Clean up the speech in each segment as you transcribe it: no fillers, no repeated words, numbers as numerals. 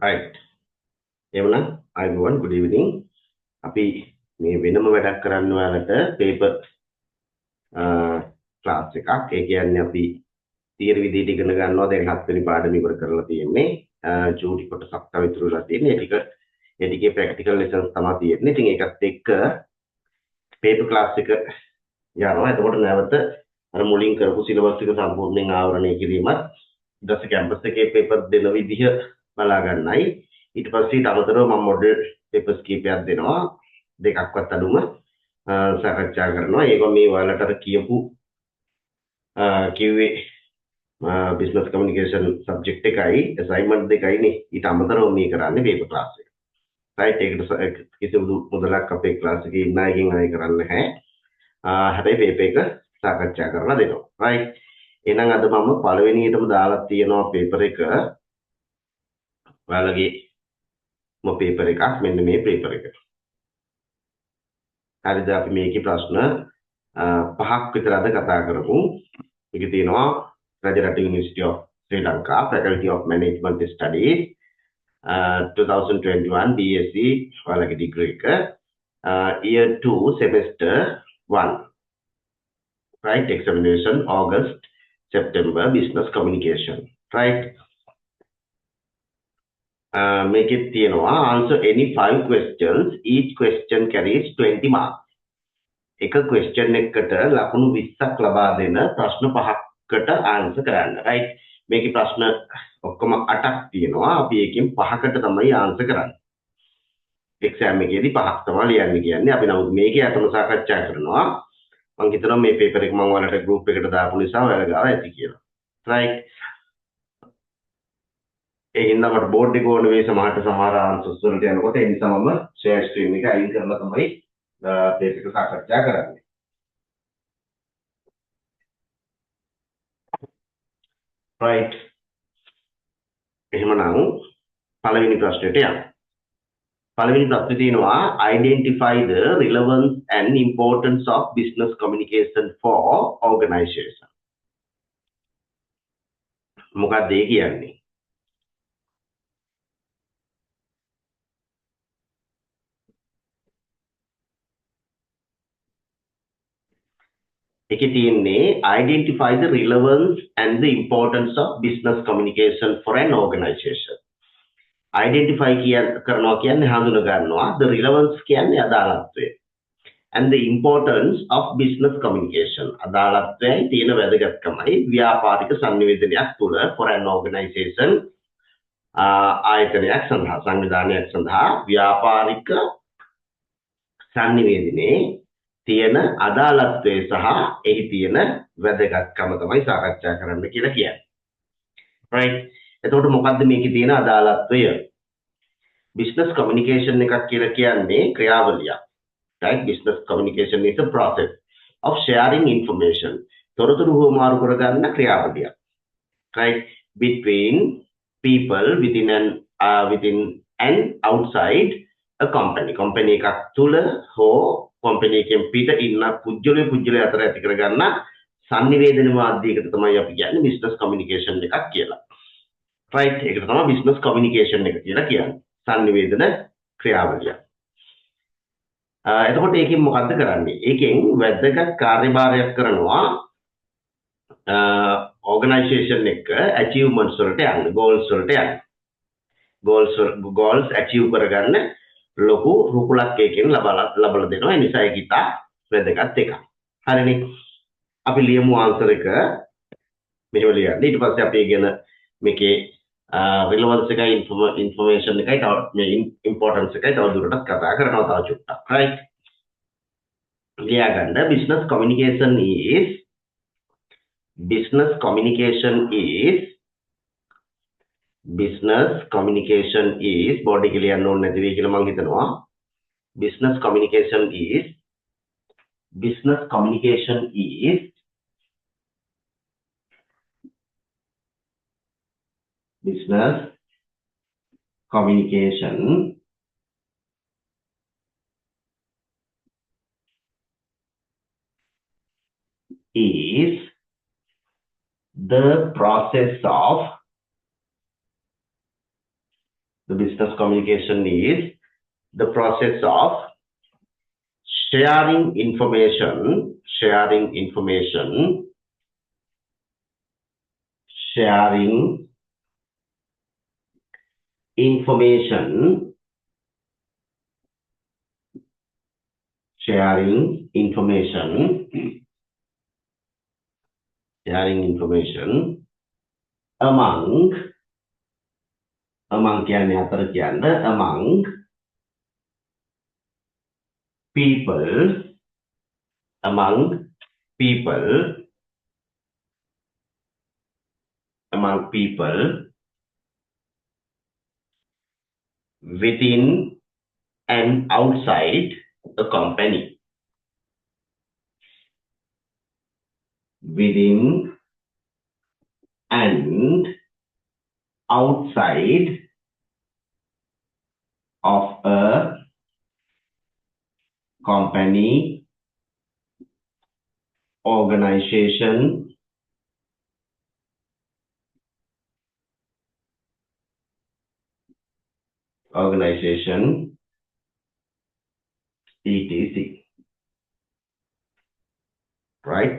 Right. එවනම් අයිබෝන් good evening. අපි මේ වෙනම වැඩක් කරන්න ඔයාලට paper class එකක්. ඒ කියන්නේ අපි theory විදිහට ඉගෙන ගන්නවා. දැන් 7 වෙනි පාඩම ඉවර කරලා තියෙන්නේ. ජූලි කොටසක් තව ඉතුරු වෙලා තියෙන්නේ. ඒ ටිකේ practical lessons තමයි තියෙන්නේ. ඉතින් ඒකත් එක්ක paper class එක යනවා. එතකොට නැවත අර මුලින් කරපු syllabus එක සම්පූර්ණයෙන් ආවරණය කිරීමත් ඊට පස්සේ campus එකේ paper දෙන විදිහ බලා ගන්නයි. ඊට පස්සේ ඊට අමතරව මම මොඩල් පේපර්ස් කීපයක් දෙනවා දෙකක්වත් අඩුම සාකච්ඡා කරනවා ඒක මේ ඔයාලට අර කියපු කිව්වේ බිස්නස් කමියුනිකේෂන් සබ්ජෙක්ට් එකයි අසයින්මන්ට් දෙකයිනේ ඊට අමතරව මේ කරන්නේ පේපර් ක්ලාස් එක. රයිට් ඒකට කිසිදු මුදලක් අපේ ක්ලාස් එකේ ඉන්න අයගෙන් අය කරන්නේ නැහැ. හැබැයි පේපර් එක සාකච්ඡා කරලා දෙනවා. රයිට් එහෙනම් අද මම පළවෙනියටම දාලා තියෙනවා පේපර් එක ඔයාලගේ paper එකක් මෙන්න මේ paper එක. හරිද අපි මේකේ ප්‍රශ්න පහක් විතර අද කතා කරමු. මේකේ තියෙනවා Rajarata University of Sri Lanka Faculty of Management Studies 2021 BSc ඔයාලගේ degree එක year 2 semester 1 right examination August September business communication right. Make it answer any 5 questions. Each question carries 20 marks. එක question එකකට ලකුණු 20ක් ලබා දෙන ප්‍රශ්න පහකට answer කරන්න. right? මේකේ ප්‍රශ්න ඔක්කොම 8ක් තියෙනවා. අපි එකකින් 5කට තමයි answer කරන්නේ. exam එකේදී 5ක් තමයි ලියන්න කියන්නේ. අපි නමුත් මේකේ අතම සාකච්ඡා කරනවා. මම හිතනවා මේ paper එක මම ඔයාලට group එකට දාපු නිසා ඔයාලා ගාව ඇති කියලා. right? ඒ හින්දා මට බෝඩ් එක ඕන වෙයි සමහර ආන්සර්ස් වලට යනකොට ඒ නිසා මම ෂෙයාර් ස්ක්‍රීන් එක අයින් කරලා තමයි මේක සාකච්ඡා කරන්නේ. right එහෙමනම් පළවෙනි ප්‍රශ්නෙට යමු. පළවෙනි ප්‍රශ්නේ තියෙනවා identify the relevance and importance of business communication for organization. මොකක්ද ඒ කියන්නේ? එකේ තියෙන්නේ identify the relevance and the importance of business communication for an organization. identify කරනවා කියන්නේ හඳුනා ගන්නවා the relevance කියන්නේ අදාළත්වය and the importance of business communication අදාළත්වයයි තියෙන වැදගත්කමයි ව්‍යාපාරික සංනිවේදනයක් තුළ for an organization ආයතනයක් සඳහා සංවිධානයක් සඳහා ව්‍යාපාරික සංනිවේදනයේ තියෙන අදාළත්වය සහ එහි තියෙන වැදගත්කම තමයි සාකච්ඡා කරන්න කියලා කියන්නේ. right එතකොට මොකද්ද මේකේ තියෙන අදාළත්වය? business communication එකක් කියලා කියන්නේ ක්‍රියාවලියක්. right business communication is a process of sharing information. තොරතුරු හුවමාරු කරගන්න ක්‍රියාවලියක්. right between people within and outside a company. company එකක් තුල හෝ company එකෙන් පිට ඉන්න පුජ්‍යලය අතර ඇති කරගන්න සංනිවේදන මාධ්‍යයකට තමයි අපි කියන්නේ business communication එකක් කියලා. right ඒකට තමයි business communication එක කියලා කියන්නේ. සංනිවේදන ක්‍රියාවලිය. එතකොට ඒකෙන් මොකද්ද කරන්නේ? ඒකෙන් වැදගත් කාර්යභාරයක් කරනවා organization එක achievements වලට යන්න, goals වලට යන්න. goals achieve කරගන්න ලොකු රුකුලක් එකෙන් ලබලා දෙනවා. ඒ නිසා ඒක ඉතා වැදගත් එකක්. හරිනේ. අපි ලියමු ආන්සර් එක මෙහෙම ලියන්න. ඊට පස්සේ අපි ඉගෙන මේකේ relevance එකයි information එකයි තව මේ importance එකයි තව දුරටත් කතා කරනවා තව චුට්ටක්. right ලියා ගන්න business communication is body එක ලියන්න ඕනේ නැති වෙයි කියලා මම හිතනවා. business communication is business communication is the process of The business communication is the process of sharing information, sharing information among කියන්නේ අතර කියන්න among people within and outside the company. Within and outside of a company, organization, etc. Right?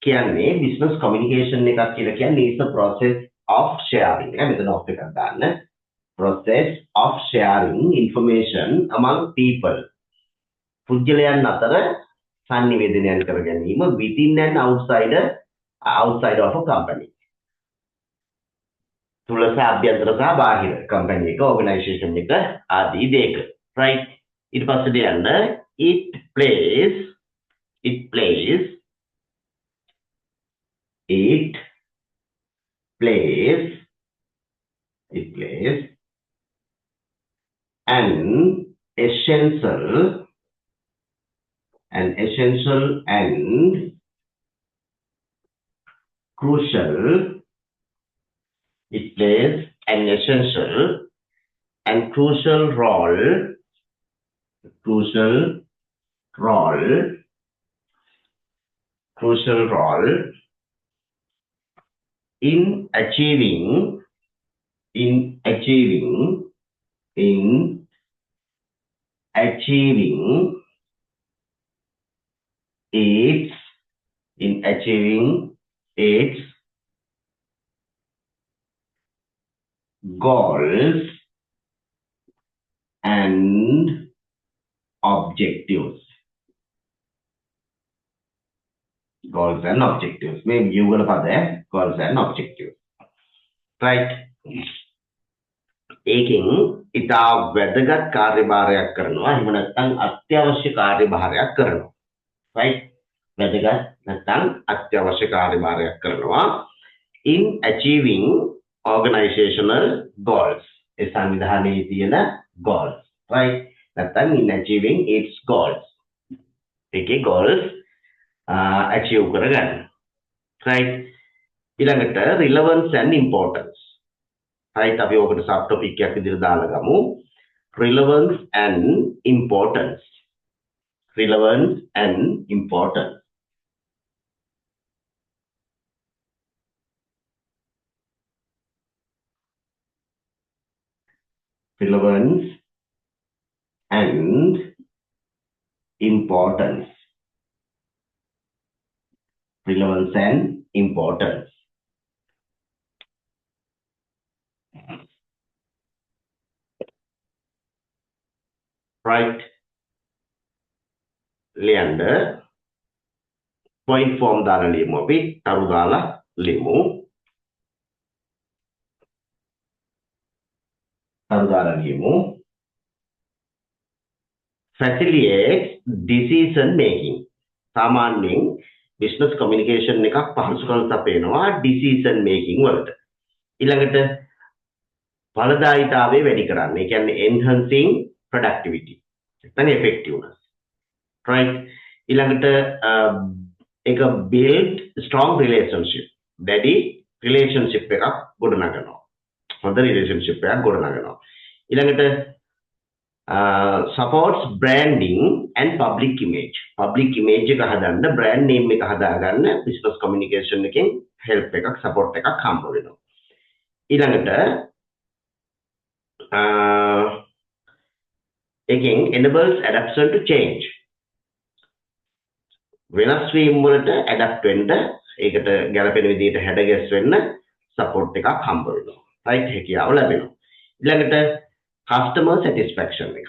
කියන්නේ business communication එකක් කියලා කියන්නේ is the process of sharing. මෙතන off එකක් දාන්න. Process of sharing information among people. පුද්ගලයන් අතර sannivedanaya කර ගැනීම within and outside of a company. තුල සහ අභ්‍යන්තර සහ බාහිර company එක organization එක ආදී දෙක. Right? ඊට පස්සේ දෙන්න it plays an essential and crucial role in achieving its goals and objectives. Maybe you will have there goals and objectives. Right? ඒකෙන් ඉතා වැදගත් කාර්යභාරයක් කරනවා. එහෙම නැත්නම් අත්‍යවශ්‍ය කාර්යභාරයක් කරනවා. Right? වැදගත් නැත්නම් අත්‍යවශ්‍ය කාර්යභාරයක් කරනවා. In achieving organizational goals. ඒ සංවිධානයේ තියෙන goals. Right? නැත්නම් in achieving its goals. ඒකේ goals achieve කරගන්න. Right? ඊළඟට relevance and importance. Right? අපි ඔකට sub topic එකක් විදිහට දාලා ගමු. Relevance and importance. Relevance and importance. Relevance and importance. Relevance and importance. Right? Leander point form දාලා ලියමු අපි තරු දාලා ලියමු. Facilitates decision making. සාමාන්‍යයෙන් business communication එකක් පහසුකම් සපයනවා decision making වලට. ඊළඟට ඵලදායීතාවය වැඩි කරන්න. ඒ කියන්නේ enhancing productivity. නැත්නම් effectiveness. Right? ඊළඟට ඒක build strong relationship. daddy relationship එකක් ගොඩනගනවා. හොඳ relationship එකක් ගොඩනගනවා. ඊළඟට supports branding and public image. Public image එක හදන්න brand name එක හදාගන්න business communication එකෙන් help එකක් support එකක් හම්බ වෙනවා. ඊළඟට again enables adaptation to change. වෙනස් වීම වලට adapt වෙන්න ඒකට ගැළපෙන විදිහට හැඩගැස් වෙන්න support එකක් හම්බ වෙනවා. right හැකියාව ලැබෙනවා. ඊළඟට customer satisfaction එක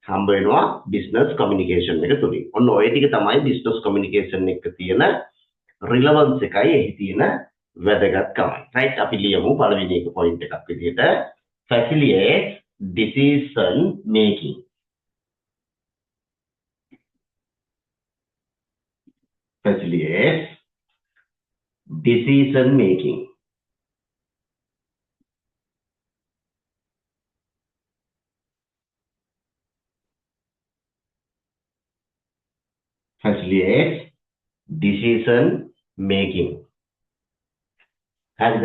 හම්බ වෙනවා business communication එක තුලින්. ඔන්න ඔය ටික තමයි business communication එක තියෙන relevance එකයි එහි තියෙන වැදගත්කමයි. right අපි ලියමු පළවෙනි එක point එකක් විදිහට facilitate decision making. Facilitates decision making. Facilitates decision making. හරිද?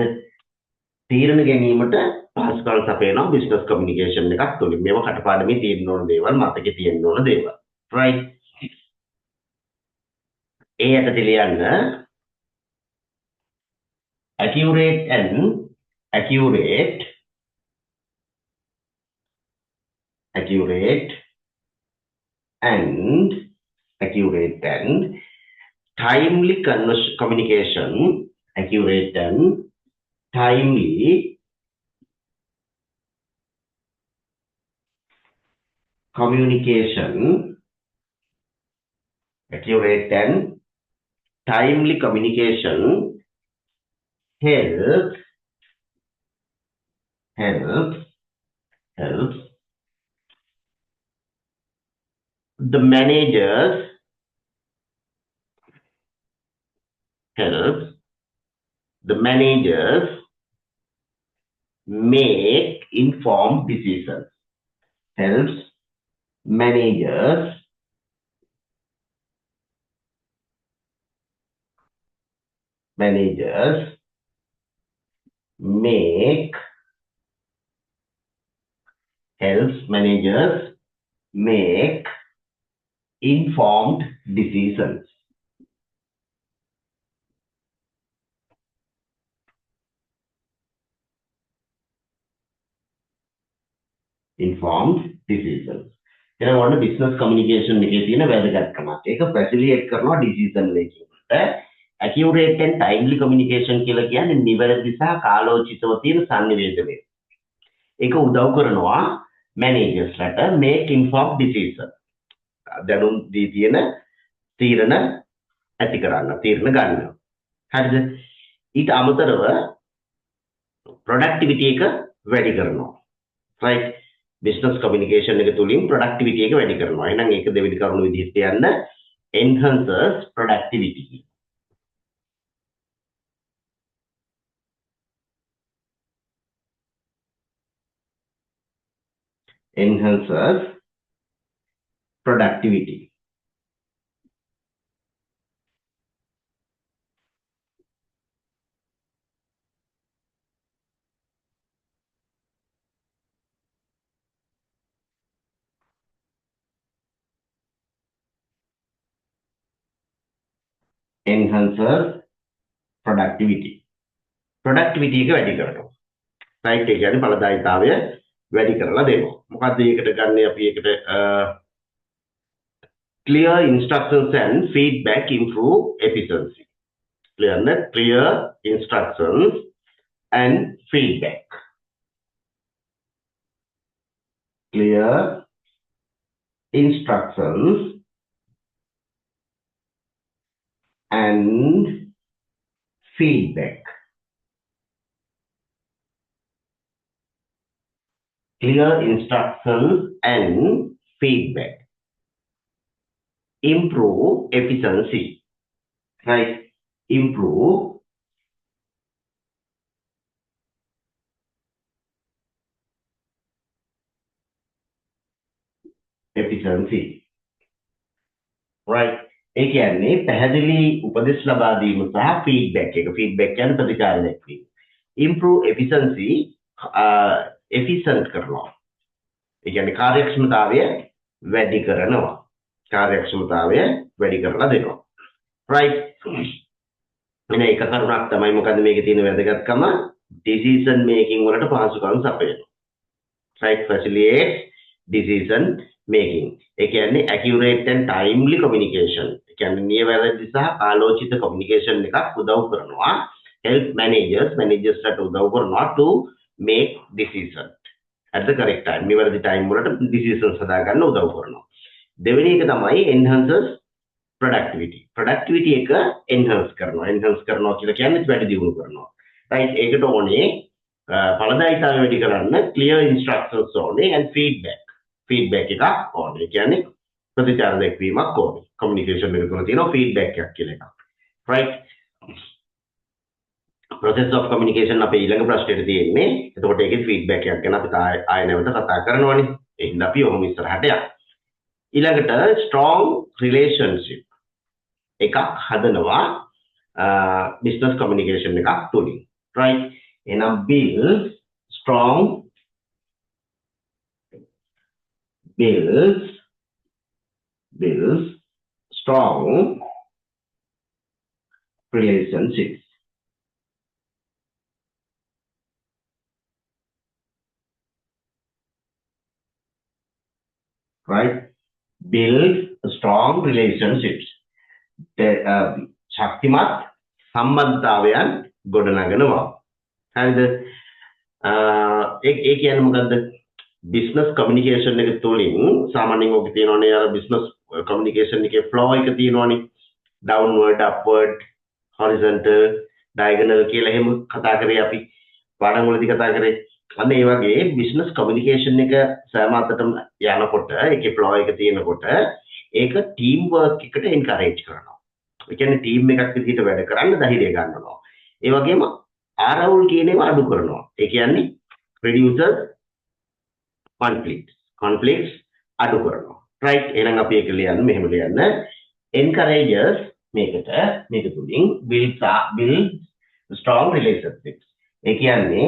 තීරණ ගැනීමට පහසුකම් සපයනවා business communication එකක් තුලින්. මේවා කටපාඩමේ තියෙන්න ඕන දේවල්, මතකේ තියෙන්න ඕන දේවල්. right? ඒ යටතේ ලියන්න accurate and timely communication. Accurate and timely communication. Accurate and timely communication helps the managers make informed decisions. Helps managers make informed decisions. එහෙනම් ඔන්න business communication එකේ තියෙන වැදගත්කමක්. ඒක facilitate කරනවා decision making එකට. accurate and timely communication කියලා කියන්නේ නිවැරදි සහ කාලෝචිතව තියෙන සංනිවේදනය. ඒක උදව් කරනවා managers ලට make informed decision. දැනුම් දී තියෙන තීරණ ඇති කරන්න, තීරණ ගන්න. හරිද? ඊට අමතරව productivity එක වැඩි කරනවා. right? business communication එක තුලින් productivity එක වැඩි කරනවා. එහෙනම් ඒක දෙවෙනි කරුණ විදිහට යන්න enhances productivity. Enhances productivity. Enhances productivity. productivity එක වැඩි කරනවා. right? ඒ කියන්නේ ඵලදායීතාවය වැඩි කරලා දෙනවා. මොකද්ද ඒකට ගන්න අපි ඒකට clear instructions and feedback improve efficiency. clear instructions and feedback. Clear instructions and feedback. Clear instructions and feedback. Improve efficiency. Right? Improve efficiency. Right? ඒ කියන්නේ පැහැදිලි උපදෙස් ලබා දීම සහ feedback එක. feedback කියන්නේ ප්‍රතිචාර දැක්වීම. Improve efficiency efficient කරනවා. ඒ කියන්නේ කාර්යක්ෂමතාවය වැඩි කරනවා. කාර්යක්ෂමතාවය වැඩි කරලා දෙනවා. right? එන එක කරුණක් තමයි මොකද්ද මේකේ තියෙන වැදගත්කම? decision making වලට පහසුකම් සපයනවා. right? Facilitate decision making. ඒ කියන්නේ accurate and timely communication. ඒ කියන්නේ නියවැරදි සහ කාලෝචිත communication එකක් උදව් කරනවා. help managers ට උදව් කරනවා to make decision at the correct time. නිවැරදි time වලට decisions හදා ගන්න උදව් කරනවා. දෙවෙනි එක තමයි enhances productivity එක enhance කරනවා කියලා කියන්නේ වැඩි දියුණු කරනවා. right? ඒකට ඕනේ ඵලදායීතාවය වැඩි කරන්න clear instructions ඕනේ and feedback එකක් ඕනේ. ඒ කියන්නේ ප්‍රතිචාර දක්වීමක් ඕනේ. communication එක තුළ තියෙන feedback එකක් කියලා එකක්. right? process of communication අපේ ඊළඟ ප්‍රශ්නෙට තියෙන්නේ. එතකොට ඒකේ feedback එකක් ගැන අපි ආයෙ නැවත කතා කරනවානේ. එහෙනම් අපි ඔහොම ඉස්සරහට යමු. ඊළඟට strong relationship එකක් හදනවා business communication එකක් තුලින්. right? එහෙනම් builds strong relationships. right? Build strong relationships. ශක්තිමත් සම්බන්ධතාවයන් ගොඩනගනවා. හරිද? ඒ කියන්නේ මොකද්ද? business communication එක තුළින් සාමාන්‍යයෙන් ඔක තියෙනවනේ අර business communication එකේ flow එක තියෙනවනේ. downward, upward, horizontal, diagonal කියලා එහෙම කතා කරේ අපි. පාඩම් වලදී කතා කරේ. අන්න ඒ වගේ business communication එක සෑම අතටම යනකොට ඒකේ flow එක තියෙනකොට ඒක team work එකට encourage කරනවා. ඒ කියන්නේ team එකක් විදිහට වැඩ කරන්න ධෛර්යය ගන්නවා. ඒ වගේම ආරවුල් කියන ඒවා අඩු කරනවා. ඒ කියන්නේ reduces conflicts අඩු කරනවා. right? එහෙනම් අපි ඒක ලියන්න මෙහෙම ලියන්න. encourages මේක තුලින් build strong relationships. ඒ කියන්නේ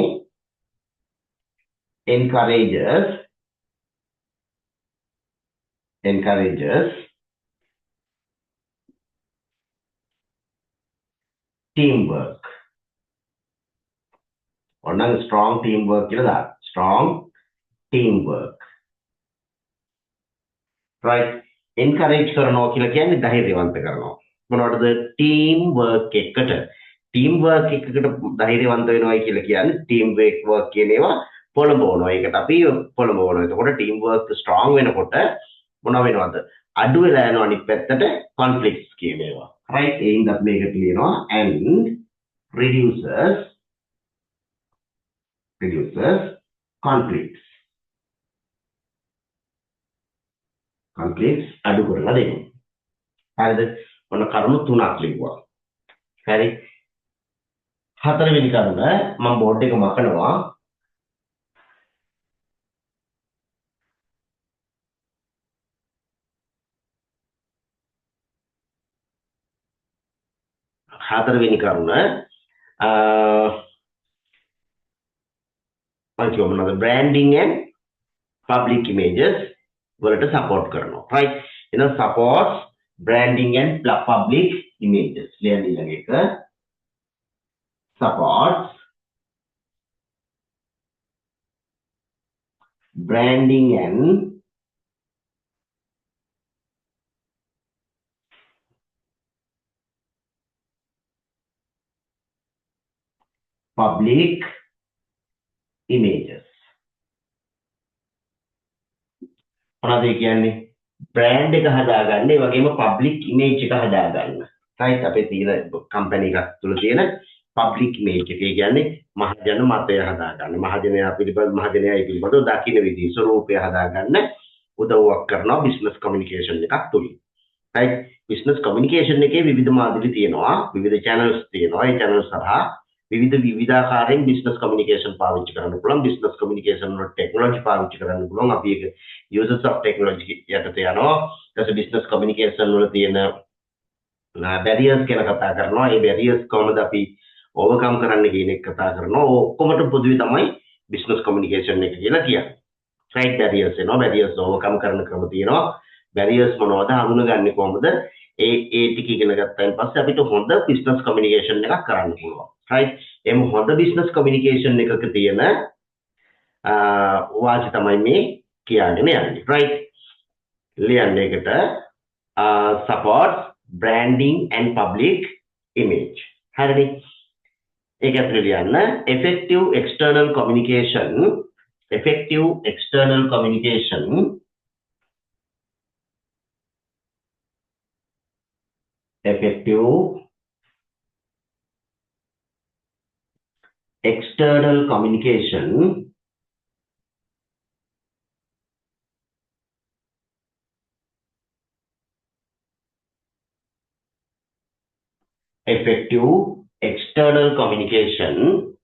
encourages teamwork. ඔන්න strong teamwork කියලා දාන්න. strong teamwork. right? encourage කරනවා කියලා කියන්නේ ධෛර්යවන්ත කරනවා. මොනවටද? teamwork එකකට ධෛර්යවන්ත වෙනවයි කියලා කියන්නේ teamwork කියන ඒවා පොළඹවනවා. ඒකට අපි පොළඹවනවා. එතකොට teamwork strong වෙනකොට මොනව වෙනවද? අඩු වෙලා යනවා අනිත් පැත්තට conflicts කියන ඒවා. right? ඒ හින්දා මේකට ලියනවා and reduces conflicts අඩු කරලා දෙනවා. හරිද? ඔන්න කරුණු තුනක් ලිව්වා. හරි? හතරවෙනි කරුණ මම බෝඩ් එක මකනවා. හතරවෙනි කරුණ මොනවද? branding and public images වලට support කරනවා. right? එහෙනම් supports branding and public images. ලියන්න ඊළඟ එක. supports branding and public images. මොනවද කියන්නේ? brand එක හදාගන්න, ඒ වගේම public image එක හදාගන්න. right? අපේ තියෙන company එකක් තුල තියෙන public image එක. ඒ කියන්නේ මහජන මතය හදාගන්න. මහජනයා පිළිබඳව දකින්න විදිහ ස්වරූපය හදාගන්න උදව්වක් කරනවා business communication එකක් තුලින්. right? business communication එකේ විවිධ මාධ්‍ය තියෙනවා, විවිධ channels තියෙනවා. ඒ channels සහ විවිධාකාරයෙන් business communication පාවිච්චි කරන්න පුළුවන්. business communication වල technology පාවිච්චි කරන්න පුළුවන්. අපි ඒක users of technology යටතේ යනවා. ඊට business communication වල තියෙන barriers ගැන කතා කරනවා. ඒ barriers කොහොමද අපි overcome කරන්න කියන එක කතා කරනවා. ඔක්කොමට පොදුයි තමයි business communication එක කියලා කියන්නේ. right? barriers එනවා. barriers overcome කරන ක්‍රම තියෙනවා. barriers මොනවද? හඳුනගන්නේ කොහොමද? ඒ ටික ඉගෙන ගත්තාන් පස්සේ අපිට හොඳ business communication එකක් කරන්න පුළුවන්. right එම හොඳ business communication එකක තියෙන වාචි තමයි මේ කියන්න යන්නේ right ලියන්න එකට supports branding and public image හරිනේ ඒක ඇතුලේ ලියන්න effective external communication effective external communication effective external communication effective external communication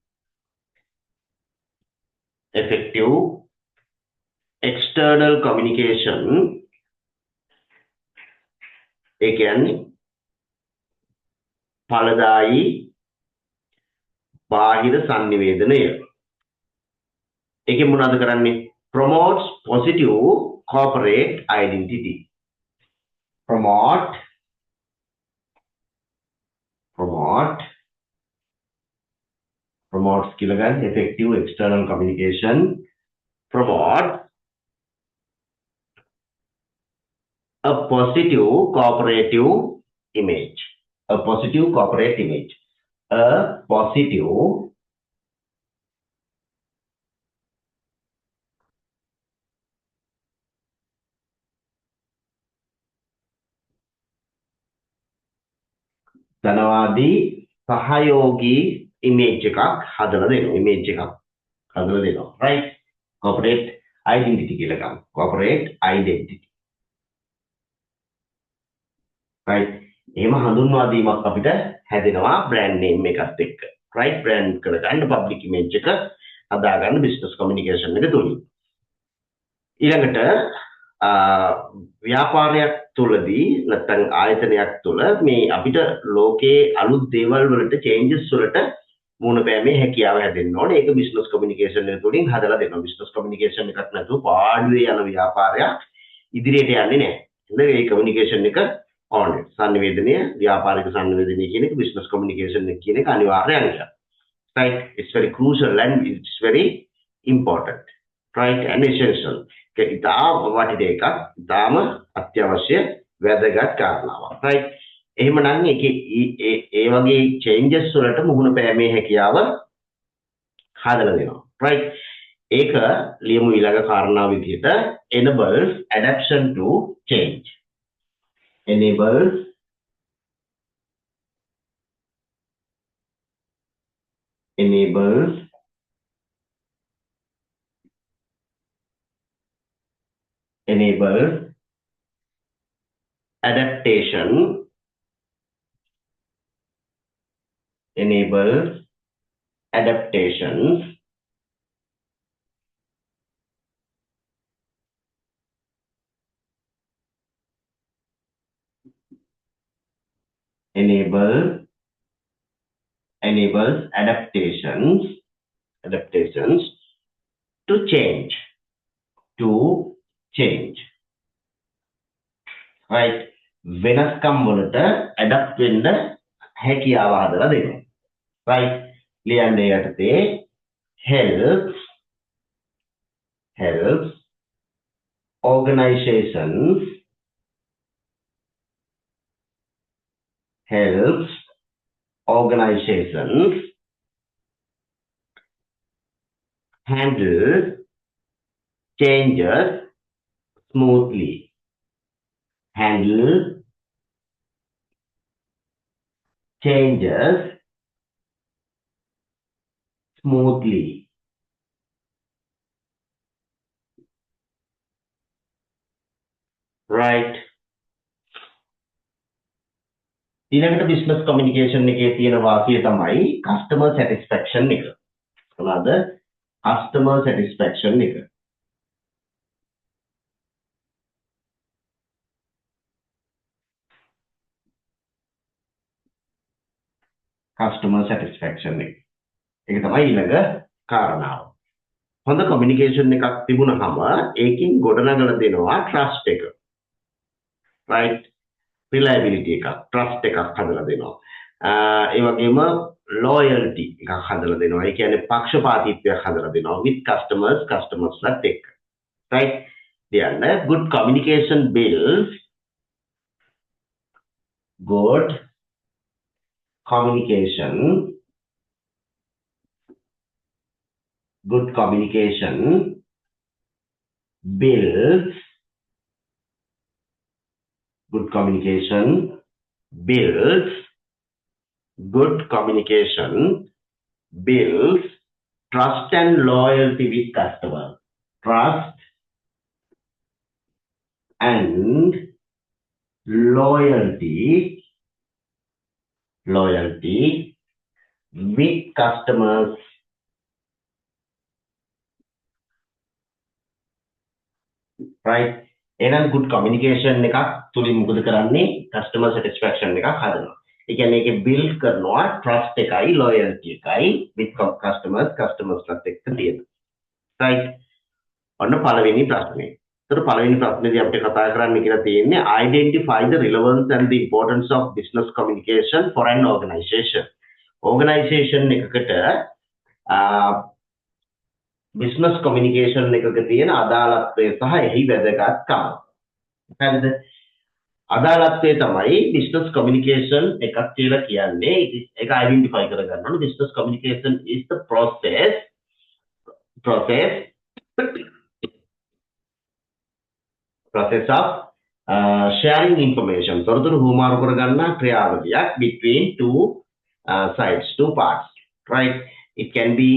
effective external communication ඒ කියන්නේ ඵලදායි බාහිර sannivedanaya ඒකෙන් මොනවද කරන්නේ promotes positive corporate identity promotes කියලා ගන්න effective external communication promote a positive cooperative image a positive corporate image a positive ධනවාදී සහයෝගී image එකක් හදලා දෙනවා right corporate identity කියලා ගන්න corporate identity right එහෙම හඳුන්වා දීමක් අපිට හැදෙනවා brand name එකත් එක්ක right brand කරගන්න public image එක හදා ගන්න business communication එක තුලින් ඊළඟට ව්‍යාපාරයක් තුලදී නැත්නම් ආයතනයක් තුල මේ අපිට ලෝකයේ අලුත් දේවල් වලට changes වලට මුණ පෑමේ හැකියාව හැදෙන්න ඕනේ ඒක business communication එක තුලින් හදලා දෙනවා business communication එකක් නැතුව පාඩුවේ යන ව්‍යාපාරයක් ඉදිරියට යන්නේ නැහැ නේද මේ communication එක ඕනේ sannivedanaya ව්‍යාපාරික sannivedanaya කියන එක business communication එක කියන එක අනිවාර්ය අංගයක් right it's very crucial and it's very important right and essential ඉතාම වටින එකක් ඉතාම අත්‍යවශ්‍ය වැදගත් කාරණාවක් right එහෙමනම් ඒ වගේ changes වලට මුහුණ පෑමේ හැකියාව හදලා දෙනවා right ඒක ලියමු ඊළඟ කාරණාව විදිහට enables adaptation to change enables adaptation enables adaptations enables adaptations to change right වෙනස්කම් වලට adapt වෙන්න හැකියාව හදලා දෙනවා right ලියන්න යටතේ helps organizations handle changes smoothly right ඊළඟට business communication එකේ තියෙන වාසිය තමයි customer satisfaction එක. මොනවාද? customer satisfaction එක. customer satisfaction එක. ඒක තමයි ඊළඟ කාරණාව. හොඳ communication එකක් තිබුණාම ඒකෙන් ගොඩනගලා දෙනවා trust එක. right reliability එකක් trust එකක් හදලා දෙනවා. ඒ වගේම loyalty එකක් හදලා දෙනවා. ඒ කියන්නේ පක්ෂපාතීත්වයක් හදලා දෙනවා with customersලත් එක්ක. right? ලියන්න good communication builds good communication builds good communication builds trust and loyalty with customers. Trust and loyalty with customers. Right? එහෙනම් good communication එකක් තුලින් මොකද කරන්නේ? customer satisfaction එකක් හදනවා. ඒ කියන්නේ ඒකේ build කරනවා trust එකයි loyalty එකයි with customersලත් එක්ක තියෙන. right? ඔන්න පළවෙනි ප්‍රශ්නේ. ඒතර පළවෙනි ප්‍රශ්නේදී අපිට කතා කරන්න කියලා තියෙන්නේ identify the relevance and the importance of business communication for an organization. Organization එකකට business communication එකක තියෙන අදාළත්වය සහ එහි වැදගත්කම. හරිද? අදාළත්වය තමයි business communication එකක් කියලා කියන්නේ. ඒක identify කරගන්න ඕනේ. Business communication is the process of sharing information. තොරතුරු හුවමාරු කරගන්න ක්‍රියාවලියක් between two sides, two parts. Right? It can be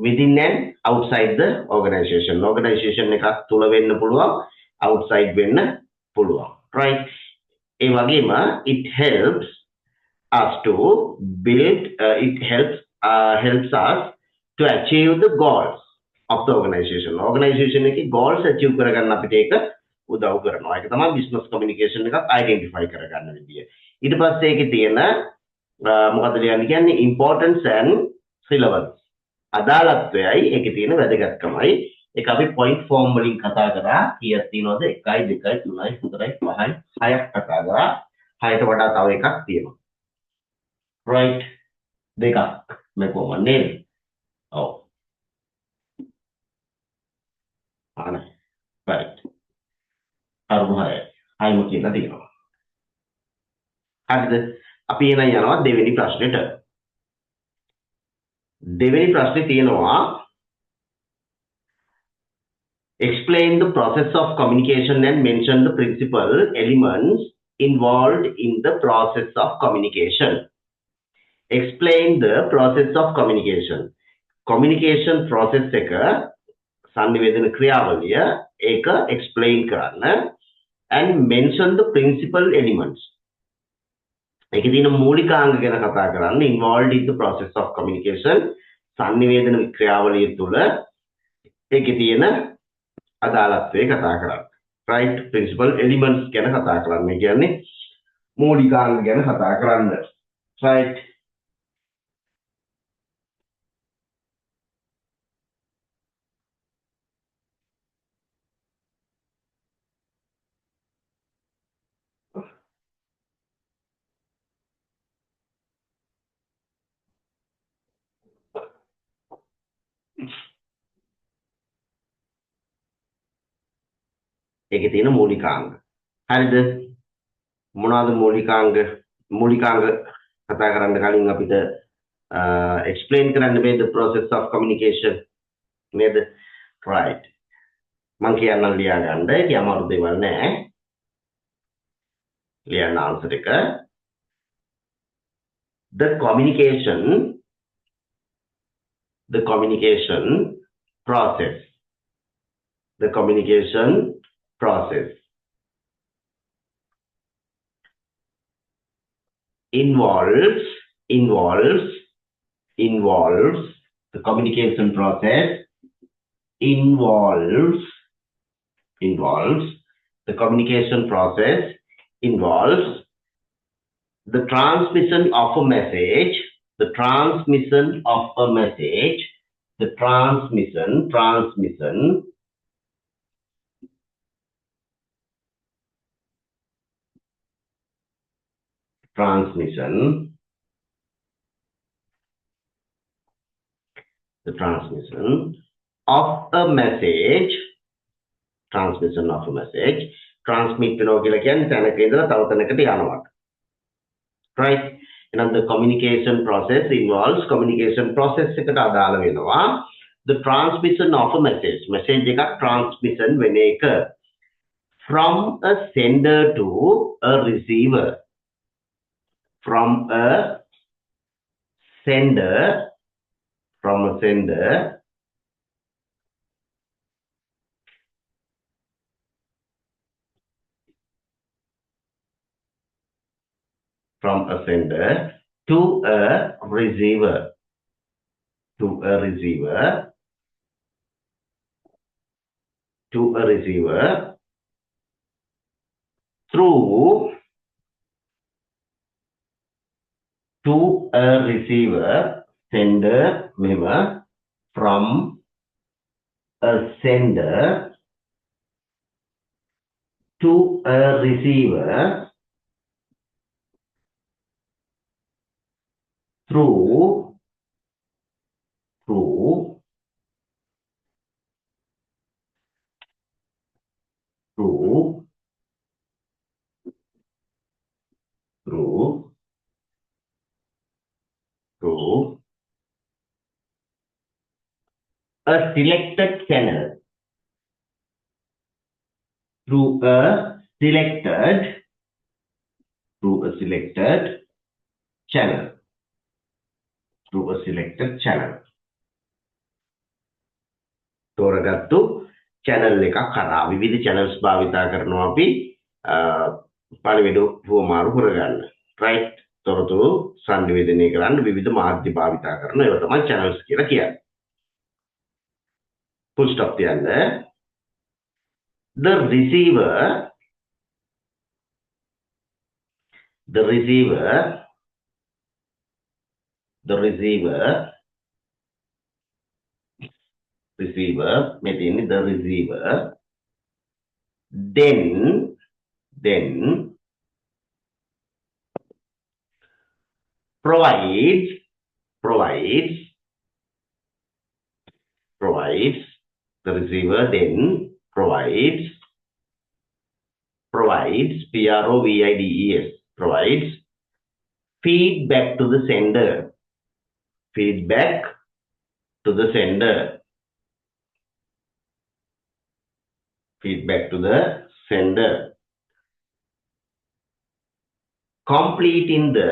within and outside the organization. Organization එකක් තුල වෙන්න පුළුවන්, outside වෙන්න පුළුවන්. Right? ඒ වගේම it helps us to build it helps us to achieve the goals of the organization. Organization එකේ goals achieve කරගන්න අපිට ඒක උදව් කරනවා. ඒක තමයි business communication එකක් identify කරගන්න විදිය. ඊට පස්සේ ඒකේ තියෙන මොකද කියන්නේ importance and relevance. අදාළත්වයයි ඒකේ තියෙන වැදගත්කමයි. ඒක අපි point form වලින් කතා කරා. කීයක් තියෙනවද? 1 2 3 4 5 6ක් කතා කරා. 6ට වඩා තව එකක් තියෙනවා. right? දෙකක් මේ කොහොමද නේද? ඔව්. right. කරුණු 6ම කියලා තියෙනවා. හරිද? අපි එන යනවා දෙවෙනි ප්‍රශ්නෙට. දෙවෙනි ප්‍රශ්නේ තියෙනවා explain the process of communication and mention the principal elements involved in the process of communication. Explain the process of communication. Communication process එක සංනිවේදන ක්‍රියාවලිය ඒක explain කරන්න and mention the principal elements. ඒකේ තියෙන මූලිකාංග ගැන කතා කරන්න involved in the process of communication සංනිවේදන ක්‍රියාවලිය තුළ ඒකේ තියෙන අදාළත්වය කතා කරන්න. right? principal elements ගැන කතා කරන්න. ඒ කියන්නේ මූලිකාංග ගැන කතා කරන්න. right? ඒකේ තියෙන මූලිකාංග. හරිද? මොනවාද මූලිකාංග කතා කරන්න කලින් අපිට explain කරන්න බෑ the process of communication නේද? right. මම කියන්නම් ලියා ගන්න. ඒක අමාරු දේවල් නෑ. ලියන්න answer එක. The communication process involves the communication process involves the communication process involves the transmission of a message transmission the transmission of a message transmission of a message transmit වෙනවා කියලා කියන්නේ තැනක ඉඳලා තව තැනකට යනවා right එහෙනම් the communication process involves communication process එකට අදාළ වෙනවා the transmission of a message එකක් transmission වෙන එක from a sender to a receiver from a sender from a sender to a receiver to a receiver through to a receiver sender member from a sender to a receiver through a selected channel through a selected channel තෝරගත්තු channel එකක් කරා විවිධ channels භාවිත කරනවා අපි පරිවැඩු වුවමාරු කරගන්න right තොරතුරු සංනිවේදනය කරන්න විවිධ මාධ්‍ය භාවිත කරන ඒවා තමයි channels කියලා කියන්නේ full stop තියන්න the receiver meaning the receiver then provides the receiver then provides provides feedback to the sender completing the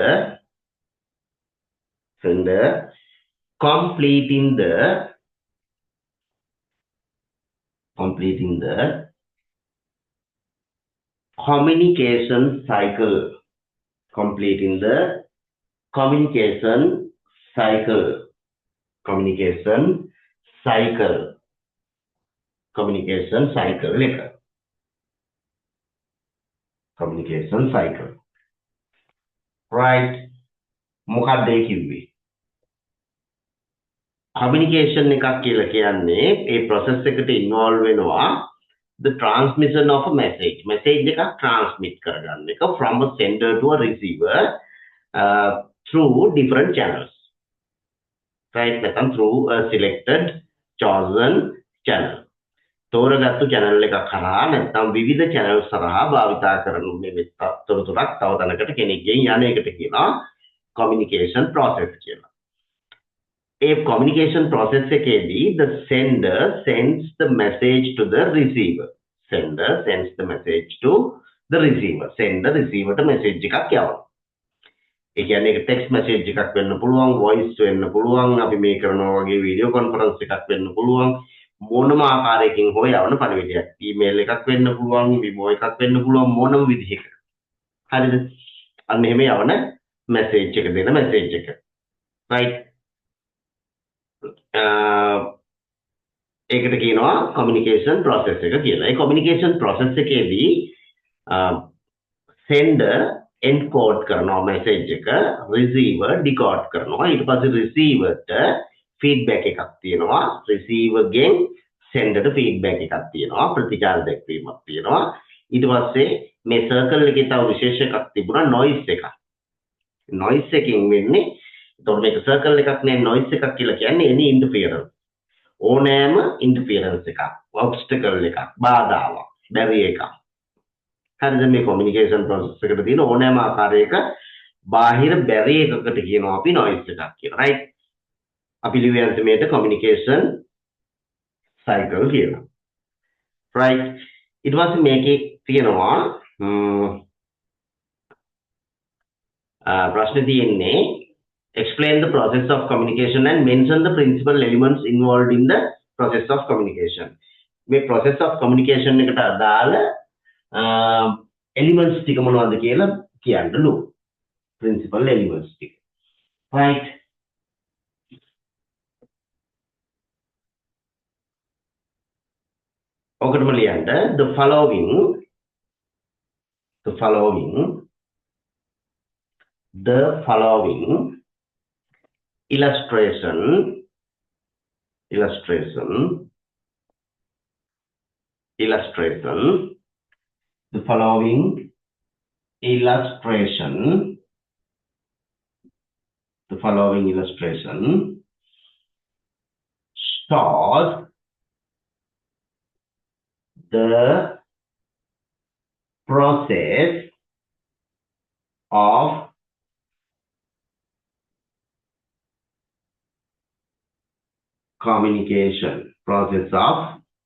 communication cycle right මොකක්ද ඒ කිව්වේ communication එකක් කියලා කියන්නේ ඒ process එකට involve වෙනවා the transmission of a message එකක් transmit කරගන්න එක from a sender to a receiver through different channels right නැත්නම් through a selected chosen channel තෝරගත්තු channel එකක් කරා නැත්නම් විවිධ channels හරහා භාවිත කරන මේ තොරතුරක් තව තැනකට කෙනෙක්ගෙන් යන එකට කියනවා communication process කියලා. A communication process එකේදී the sender sends the message to the receiver. Sender sends the message to the receiver. Sender receiver ට message එකක් යවනවා. ඒ කියන්නේ ඒක text message එකක් වෙන්න පුළුවන්, voice වෙන්න පුළුවන්, අපි මේ කරනවා වගේ video conference එකක් වෙන්න පුළුවන්. මොනම ආකාරයකින් හෝ යවන පණිවිඩයක්. ඊමේල් එකක් වෙන්න පුළුවන්, විමෝ එකක් වෙන්න පුළුවන් මොනම විදිහකට. හරිද? අන්න එහෙම යවන message එක දෙන message එක. right? ඒකට කියනවා communication process එක කියලා. ඒ communication process එකේදී sender encode කරනවා message එක, receiver decode කරනවා. ඊට පස්සේ receiver ට feedback එකක් තියෙනවා. receiver ගෙන් sender ට feedback එකක් තියෙනවා. ප්‍රතිචාර දැක්වීමක් තියෙනවා. ඊට පස්සේ මේ circle එකේ තව විශේෂ එකක් තිබුණා noise එකක්. noise එකකින් වෙන්නේ. එතකොට මේක circle එකක් නේ noise එකක් කියලා කියන්නේ any interference. ඕනෑම interference එකක්, obstacle එකක්, බාධාවක්, barrier එකක්. හරිද මේ communication process එකට තියෙන ඕනෑම ආකාරයක බාහිර barrier එකකට කියනවා අපි noise එකක් කියලා. right? අපි ලියුවේ අන්තිමේට communication cycle කියලා. right? ඊට පස්සේ මේකේ තියෙනවා ප්‍රශ්නේ තියෙන්නේ explain the process of communication and mention the principal elements involved in the process of communication. මේ process of communication එකට අදාළ elements ටික මොනවද කියලා කියන්නලු. principal elements ටික. right? ඔකටම ලියන්න the following illustration the following illustration shows the process of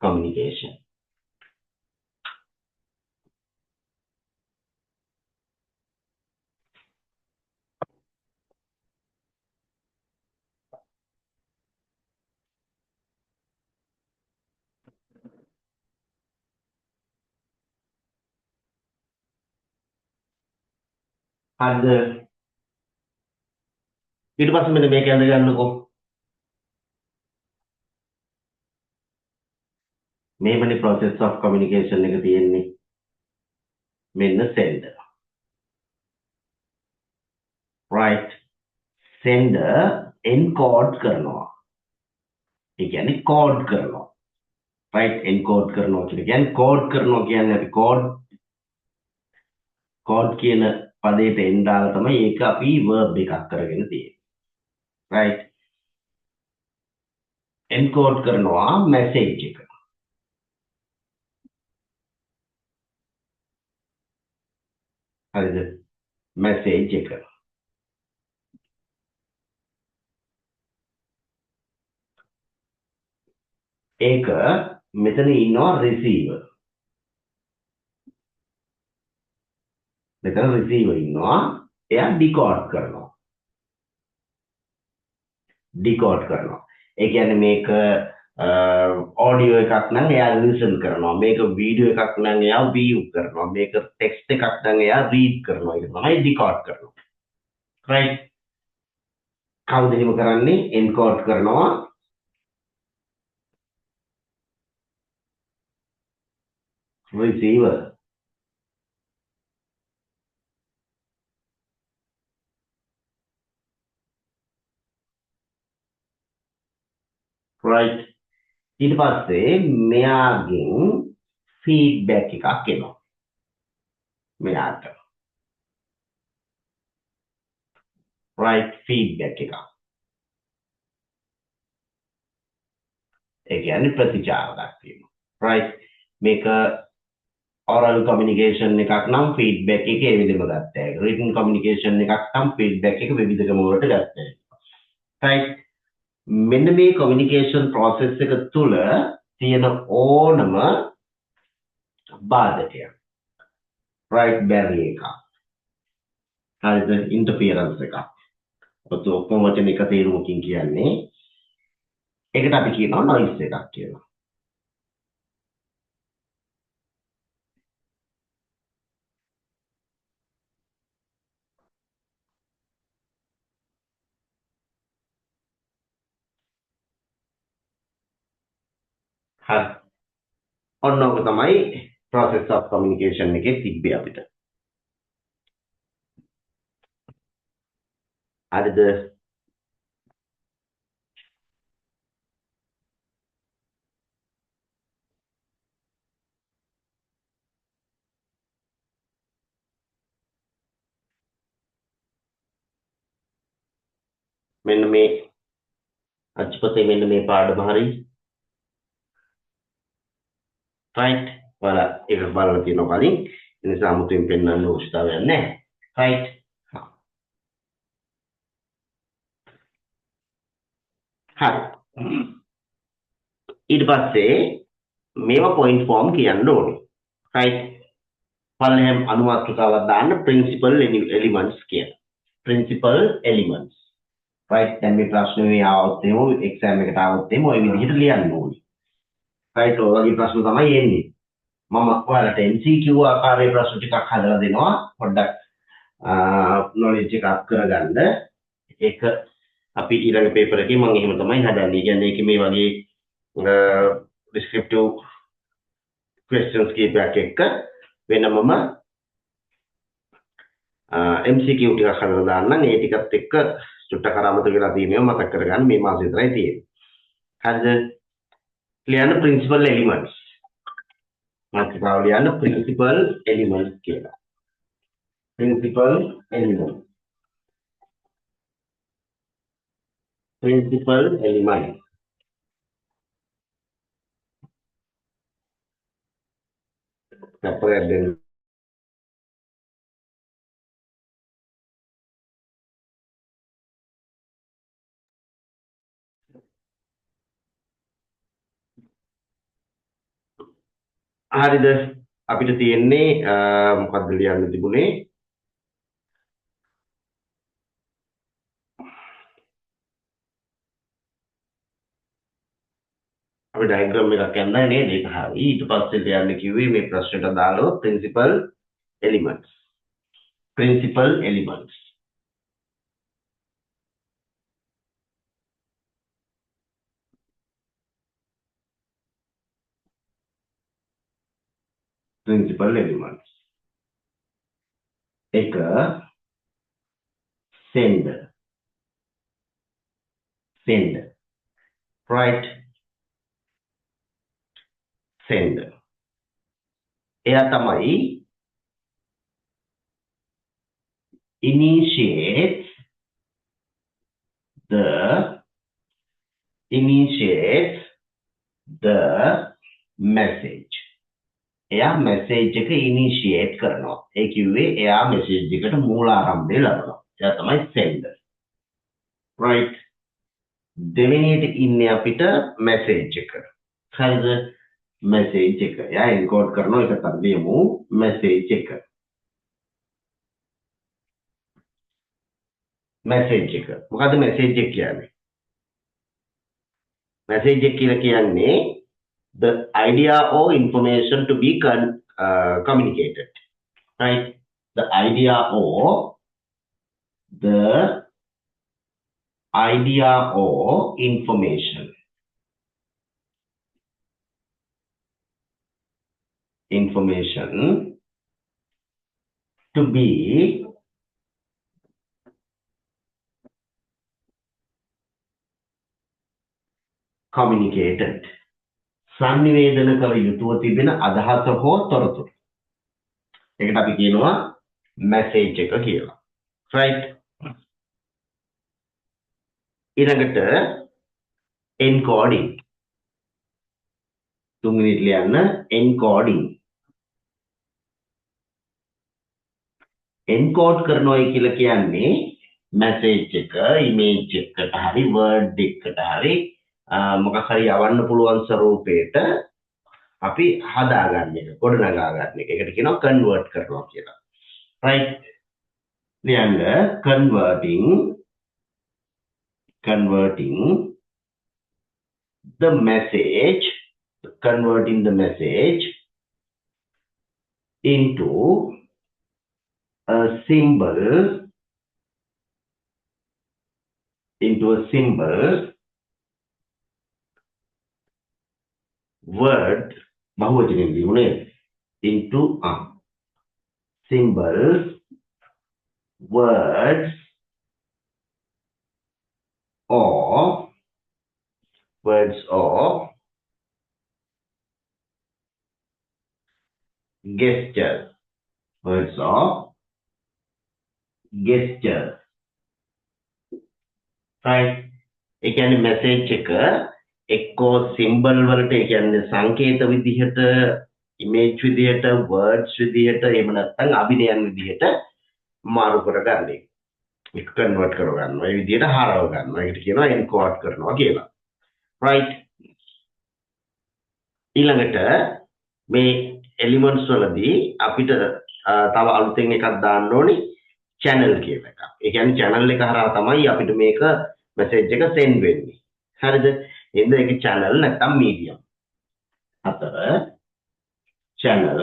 communication. හරිද? ඊට පස්සේ මෙන්න මේක ඇඳ ගන්නකො. මේවනේ process of communication එක තියෙන්නේ. මෙන්න sender. right? sender encode කරනවා. ඒ කියන්නේ code කරනවා. right? encode කරනවා කියන්නේ code කරනවා කියන්නේ අපි code කියන පදයට එන් දාලා තමයි ඒක අපි verb එකක් කරගෙන තියෙන්නේ. right? encode කරනවා message එක. හරිද? message එක. ඒක මෙතන ඉන්නවා receiver. මෙතන receiver ඉන්නවා. එයා decode කරනවා. ඒ කියන්නේ මේක audio එකක් නම් එයා listen කරනවා. මේක video එකක් නම් එයා view කරනවා. මේක text එකක් නම් එයා read කරනවා. ඒක තමයි decode කරනවා. right? කවුද එහෙම කරන්නේ? encode කරනවා. receiver. right? ඊට පස්සේ මෙයාගෙන් feedback එකක් එනවා. මෙයාට. right? feedback එකක්. ඒ කියන්නේ ප්‍රතිචාර දක්වීම. right? මේක oral communication එකක් නම් feedback එක ඒ විදිහම ගත්තා. written communication එකක් නම් feedback එක විවිධ ක්‍රම වලට ගත්තා. right? මෙන්න මේ communication process එක තුල තියෙන ඕනම බාධකයක්. right? barrier එකක්. හරිද? interference එකක්. ඔත ඔක්කොම වචන එක තේරුමකින් කියන්නේ ඒකට අපි කියනවා noise එකක් කියලා. හරි. ඔන්න ඔක තමයි process of communication එකේ තිබ්බේ අපිට. හරිද? මෙන්න මේ අච්චුපතේ මෙන්න මේ පාඩම හරි right ඔයාලා ඒක බලලා තියෙනවා කලින් ඒ නිසා 아무තෙන් පෙන්වන්න අවශ්‍යතාවයක් නැහැ right හරි ඊට පස්සේ මේවා point form කියන්න ඕනේ right පළවෙනිම අනුමාත්‍රකාවක් දාන්න principal elements කියලා principal elements right දැන් මේ ප්‍රශ්නේ මේ ආවොත් එහෙම exam එකට ආවොත් එහෙම ওই විදිහට ලියන්න ඕනේ right ඔය වගේ ප්‍රශ්න තමයි එන්නේ මම ඔයාලට MCQ ආකාරයේ ප්‍රශ්න ටිකක් හදලා දෙනවා පොඩ්ඩක් knowledge එක අත් කරගන්න ඒක අපි ඊළඟ පේපර් එකේ මම එහෙම තමයි හදන්නේ. කියන්නේ ඒකේ මේ වගේ descriptive questions කීපයක් එක්ක වෙනමම MCQ ටිකක් හදලා දාන්නම්. ඒ ටිකත් එක්ක චුට්ටක් අරමත වෙලා තියෙනවා මතක් කරගන්න මේ මාසෙ විතරයි තියෙන්නේ. හරිද? ලියන්න principal elements. මාතෘකාව ලියන්න principal elements කියලා. principal elements. principal elements. separate them. හරිද අපිට තියෙන්නේ මොකක්ද ලියන්න තිබුණේ අපි ඩයග්‍රෑම් එකක් යන්නයි නේද ඒක හරි ඊට පස්සේ ලියන්න කිව්වේ මේ ප්‍රශ්නෙට දාලා principal elements principal elements principal elements එක sender right sender එයා තමයි initiates the message එයා message එක initiate කරනවා ඒ කිව්වේ එයා message එකට මූලාරම්භය ලබනවා එයා තමයි sender right දෙවෙනියට ඉන්නේ අපිට message එක හරිද message එක එයා encode කරනවා ඒක තමයි යමු message එක මොකද්ද message එක කියන්නේ message එක කියලා කියන්නේ the idea or information to be communicated right the idea or information to be communicated සංනිවේදන කර යුතුව තිබෙන අදහස හෝ තොරතුරු ඒකට අපි කියනවා message එක කියලා right ඊළඟට encoding තුන්වෙනිට ලියන්න encoding encode කරනවා කියලා කියන්නේ message එක image එකට හරි word එකකට හරි මොකක් හරි යවන්න පුළුවන් ස්වරූපයට අපි හදාගන්න එක ගොඩනගා ගන්න එක. ඒකට කියනවා convert කරනවා කියලා. right ලියන්න converting the message into a symbol word bahuvacane ලියුනේ into symbols words or gestures right ඒ කියන්නේ message එක එක්කෝ symbol වලට ඒ කියන්නේ සංකේත විදිහට image විදිහට words විදිහට එහෙම නැත්නම් අභිනයන් විදිහට මාරු කරගන්න එක. ඒක convert කරගන්නවා. ඒ විදිහට හරව ගන්නවා. ඒකට කියනවා encode කරනවා කියලා. right ඊළඟට මේ elements වලදී අපිට තව අලුතෙන් එකක් දාන්න ඕනේ channel කියලා එකක්. ඒ කියන්නේ channel එක හරහා තමයි අපිට මේක message එක send වෙන්නේ. හරිද? එහෙනම් ඒක channel නැත්නම් medium. හතර channel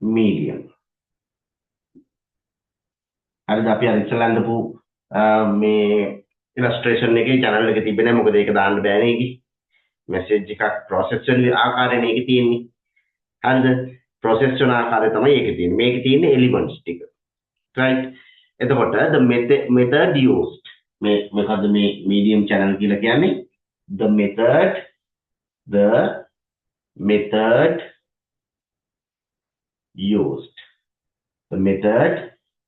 medium. හරිද? අපි අර ඉස්සෙල්ලා අඳපු මේ illustration එකේ channel එක තිබෙන්නේ මොකද ඒක දාන්න බෑනේ ඒකේ. message එකක් process වෙන ආකාරයෙන් ඒකේ තියෙන්නේ. හරිද? process වෙන ආකාරය තමයි ඒකේ තියෙන්නේ. මේකේ තියෙන්නේ elements ටික. right? එතකොට the method used මේ මොකද්ද මේ medium channel කියලා කියන්නේ? the method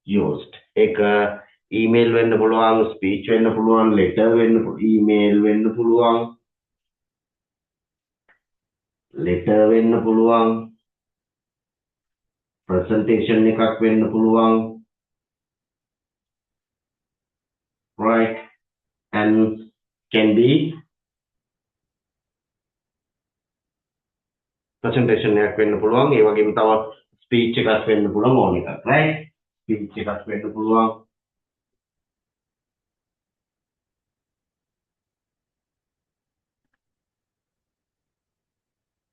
used ඒක email වෙන්න පුළුවන් speech වෙන්න පුළුවන් letter වෙන්න පුළුවන් email වෙන්න පුළුවන් letter වෙන්න පුළුවන් presentation එකක් වෙන්න පුළුවන් right and can be presentation එකක් වෙන්න පුළුවන් ඒ වගේම තව speech එකක් වෙන්න පුළුවන් ඕන එකක් right speech එකක් වෙන්න පුළුවන්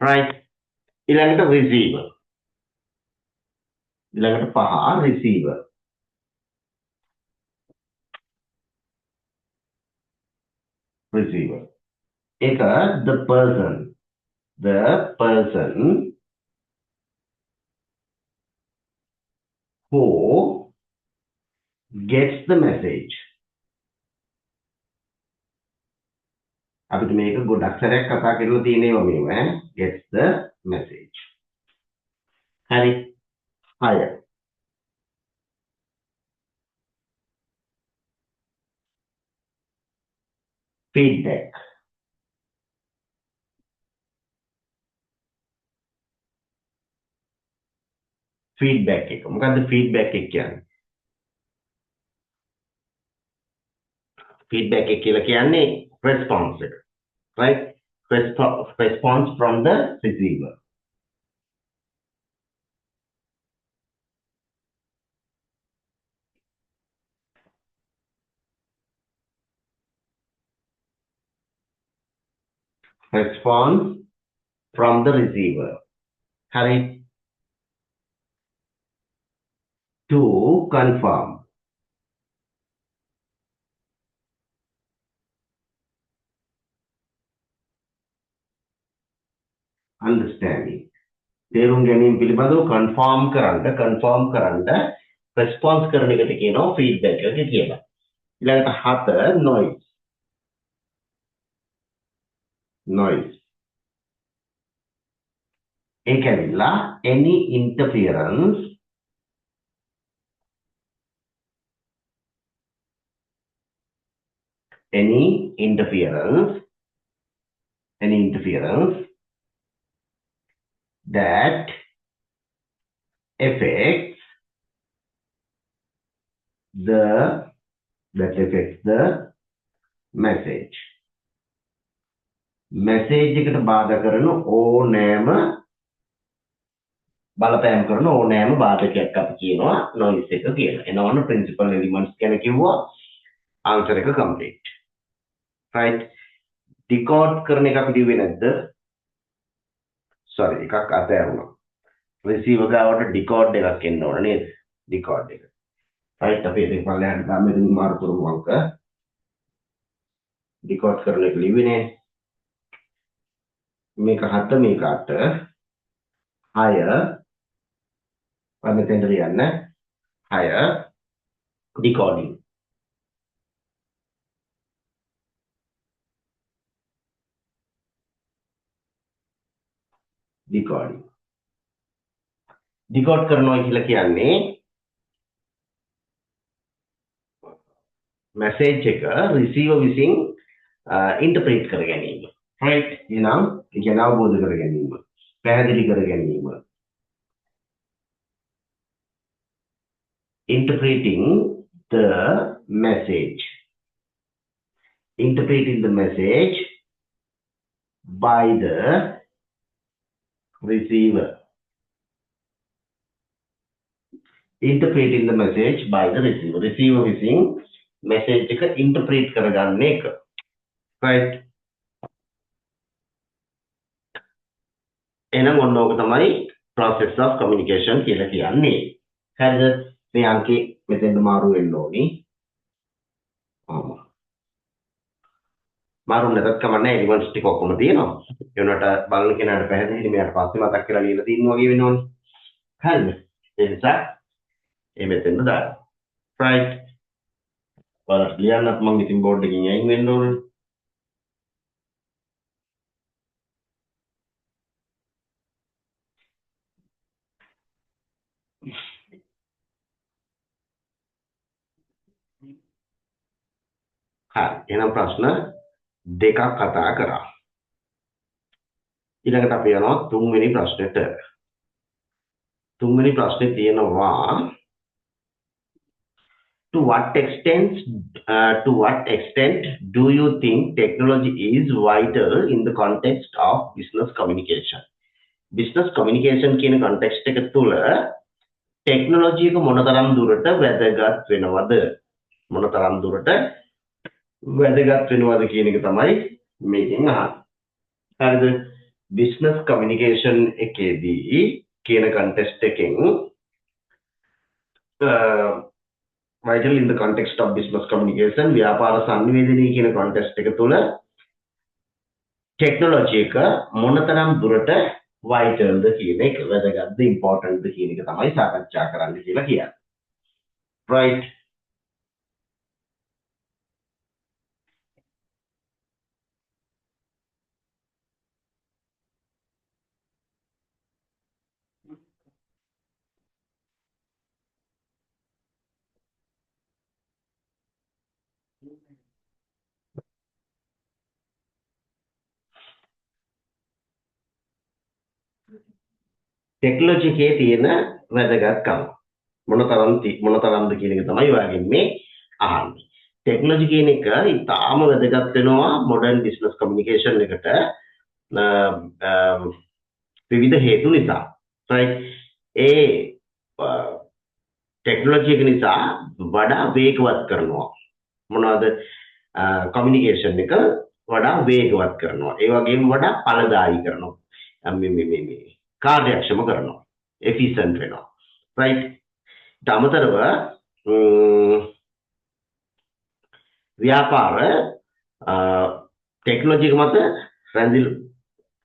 right ඊළඟට receiver ඊළඟට පහ receiver ඒක the person who gets the message අපිට මේක ගොඩක් සැරයක් කතා කරලා තියෙනවා මේව gets the message හරි 6 feedback එක මොකද්ද feedback එක කියන්නේ feedback එක කියලා කියන්නේ response එක right response from the receiver හරි to confirm understanding තේරුම් ගැනීම පිළිබඳව confirm කරන්න response කරන එකට කියනවා feedback එක කියලා ඊළඟට 7 noise ඒක ඇවිල්ලා any interference that affects the message එකට බාධා කරන ඕනෑම බලපෑම් කරන ඕනෑම බාධකයක් අපි කියනවා noise එක කියලා. එනවන principal elements ගැන කිව්වා answer එක complete. right decode කරන එක අපි දිවෙන්නේ නැද්ද? sorry එකක් අතෑරුණා. receiver ගාවට decode එකක් එන්න ඕන නේද? decode එක. right අපි ඒක පල්ලෙහාට දාමු මෙතන මාරු කරමු අංක. decode කරන එක ලිව්වේ මේක 7 මේක 8 6 මෙතෙන්ට ලියන්න 6 decoding decode කරනවා කියලා කියන්නේ message එක receiver විසින් interpret කර ගැනීම. right? එහෙනම් ඒ කියන්නේ අවබෝධ කර ගැනීම, පැහැදිලි කර ගැනීම. Interpreting the message. Interpreting the message by the receiver. Interpreting the message by the receiver. Receiver විසින් message එක interpret කරගන්න එක. right? එහෙනම් ඔන්න ඕක තමයි process of communication කියලා කියන්නේ. හරිද? මේ අංකේ මෙතෙන්ට මාරු වෙන්න ඕනි. මාරු නැතත් කමන්නේ එලිමන්ට්ස් ටික ඔක්කොම තියෙනවා. ඒ වුණාට බලන කෙනාට පැහැදිලි මෙයාට පස්සේ මතක් කරලා ලියලා තින්න වගේ වෙනවනේ. හරිද? ඒ නිසා මේ මෙතෙන්ට දාන්න. right? බලන්න ලියන්නත් මම ඉතින් බෝඩ් එකකින් අයින් වෙන්න ඕනේ. හරි. එහෙනම් ප්‍රශ්න දෙකක් කතා කරා. ඊළඟට අපි යනවා තුන්වෙනි ප්‍රශ්නෙට. තුන්වෙනි ප්‍රශ්නේ තියෙනවා to what extent do you think technology is vital in the context of business communication? Business communication කියන context එක තුල technology එක මොනතරම් දුරට වැදගත් වෙනවද? මොනතරම් දුරට වැදගත් වෙනවද කියන එක තමයි මේකෙන් අහන්නේ. හරිද? business communication එකේදී කියන context එකෙන් vital in the context of business communication ව්‍යාපාර සංනිවේදනයේ කියන context එක තුල technology එක මොනතරම් දුරට vital ද කියන එක වැදගත්ද important ද කියන එක තමයි සාකච්ඡා කරන්න කියලා කියන්නේ. right? ටෙක්නොලොජි එකේ තියෙන වැදගත්කම මොනතරම්ද කියන එක තමයි ඔයාගෙන් මේ අහන්නේ. ටෙක්නොලොජි කියන එක ඉතාම වැදගත් වෙනවා මොඩර්න් බිස්නස් කමියුනිකේෂන් එකට විවිධ හේතු නිසා. right? ඒ ටෙක්නොලොජි එක නිසා වඩා වේගවත් කරනවා. මොනවද? කමියුනිකේෂන් එක වඩා වේගවත් කරනවා. ඒ වගේම වඩා ඵලදායී කරනවා. මේ කාර්යක්ෂම කරනවා. efficient වෙනවා. right? අමතරව ව්‍යාපාර ටෙක්නොලොජි එක මත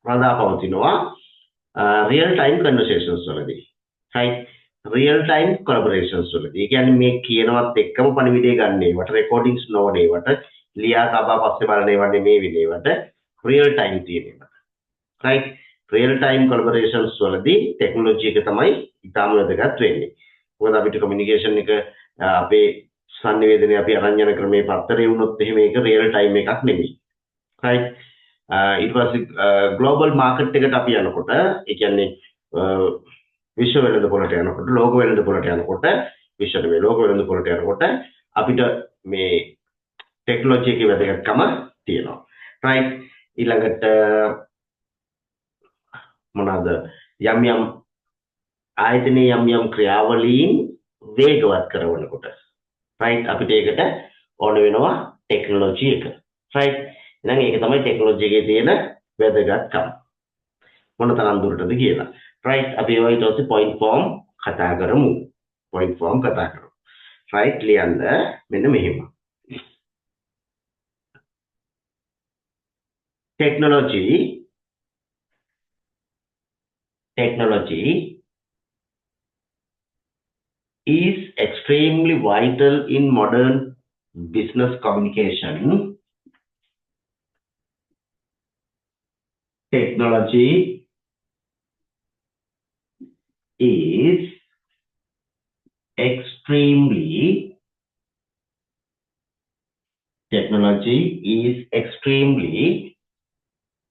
රඳා පවතිනවා real time conversations වලදී. right? real time collaborations වලදී. ඒ කියන්නේ මේ කියනවත් එක්කම පණිවිඩය ගන්න ඒවට recordings නොවන ඒවට ලියා තබා පස්සේ බලන ඒවා නෙමෙයි විනේවට real time තියෙනවා. right? real time collaborations වලදී ටෙක්නොලොජි එක තමයි ඉතාම වැදගත් වෙන්නේ. මොකද අපිට communication එක අපේ සංනිවේදනයේ අපි අරන් යන ක්‍රමේ පත්තරේ වුණොත් එහෙම ඒක real time එකක් නෙමෙයි. right? ඊට පස්සේ global market එකට අපි යනකොට ඒ කියන්නේ විශ්ව වෙළඳපොළට යනකොට ලෝක වෙළඳපොළට යනකොට විශ්ව නෙමෙයි ලෝක වෙළඳපොළට යනකොට අපිට මේ ටෙක්නොලොජි එකේ වැදගත්කම තියෙනවා. right? ඊළඟට මොනවාද යම් යම් ආයතනයේ යම් ක්‍රියාවලීන් වේගවත් කරනකොට right අපිට ඒකට ඕන වෙනවා ටෙක්නොලොජි එක. right? එහෙනම් ඒක තමයි ටෙක්නොලොජි එකේ තියෙන වැදගත්කම. මොනතරම් දුරටද කියලා. right? අපි ඒවා ඊට පස්සේ point form කතා කරමු. point form කතා කරමු. right? ලියන්න මෙන්න මෙහෙම. Technology is extremely vital in modern business communication. Technology is extremely Technology is extremely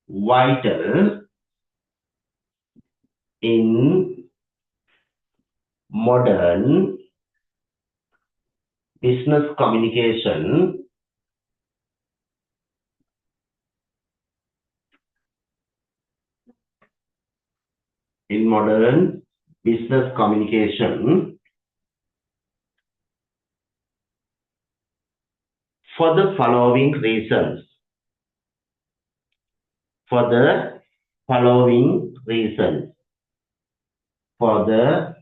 vital in modern business communication. In modern business communication for the following reasons. For the following reasons. For the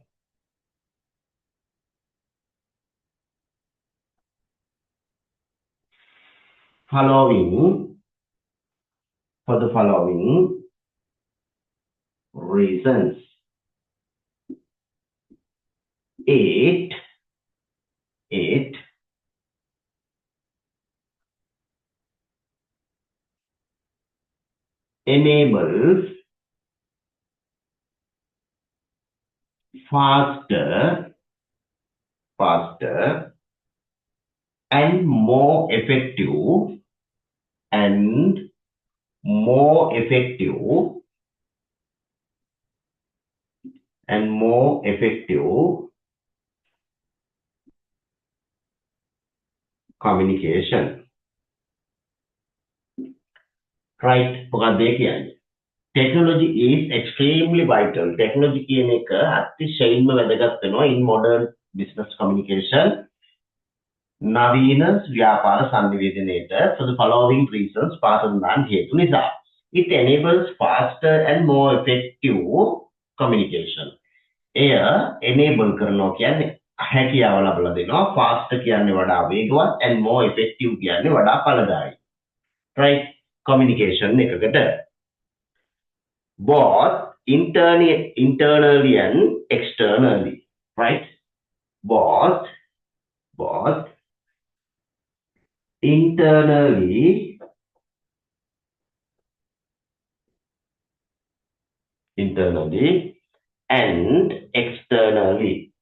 following. For the following reasons. It enables faster and more effective communication. Right? මොකක්ද ඒ කියන්නේ? Technology is extremely vital. Technology කියන එක අතිශයින්ම වැදගත් වෙනවා in modern business communication. නවීන ව්‍යාපාර සංනිවේදනයේට for the following reasons පාරදන් හේතු නිසා. It enables faster and more effective communication. එය enable කරනවා කියන්නේ හැකියාව ලබා දෙනවා. Faster කියන්නේ වඩා වේගවත් and more effective කියන්නේ වඩා ඵලදායී. Right? Communication එකකට both internally and externally, right? Both internally and externally.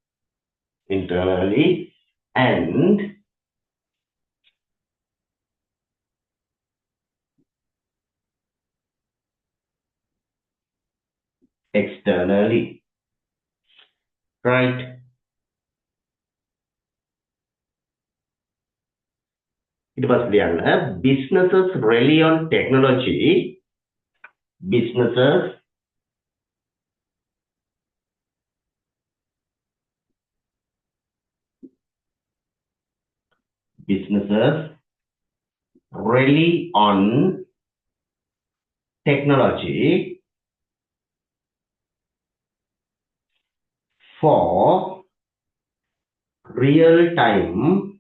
Internally and externally. Right? It was clear. Businesses rely on technology. Businesses rely on technology for real-time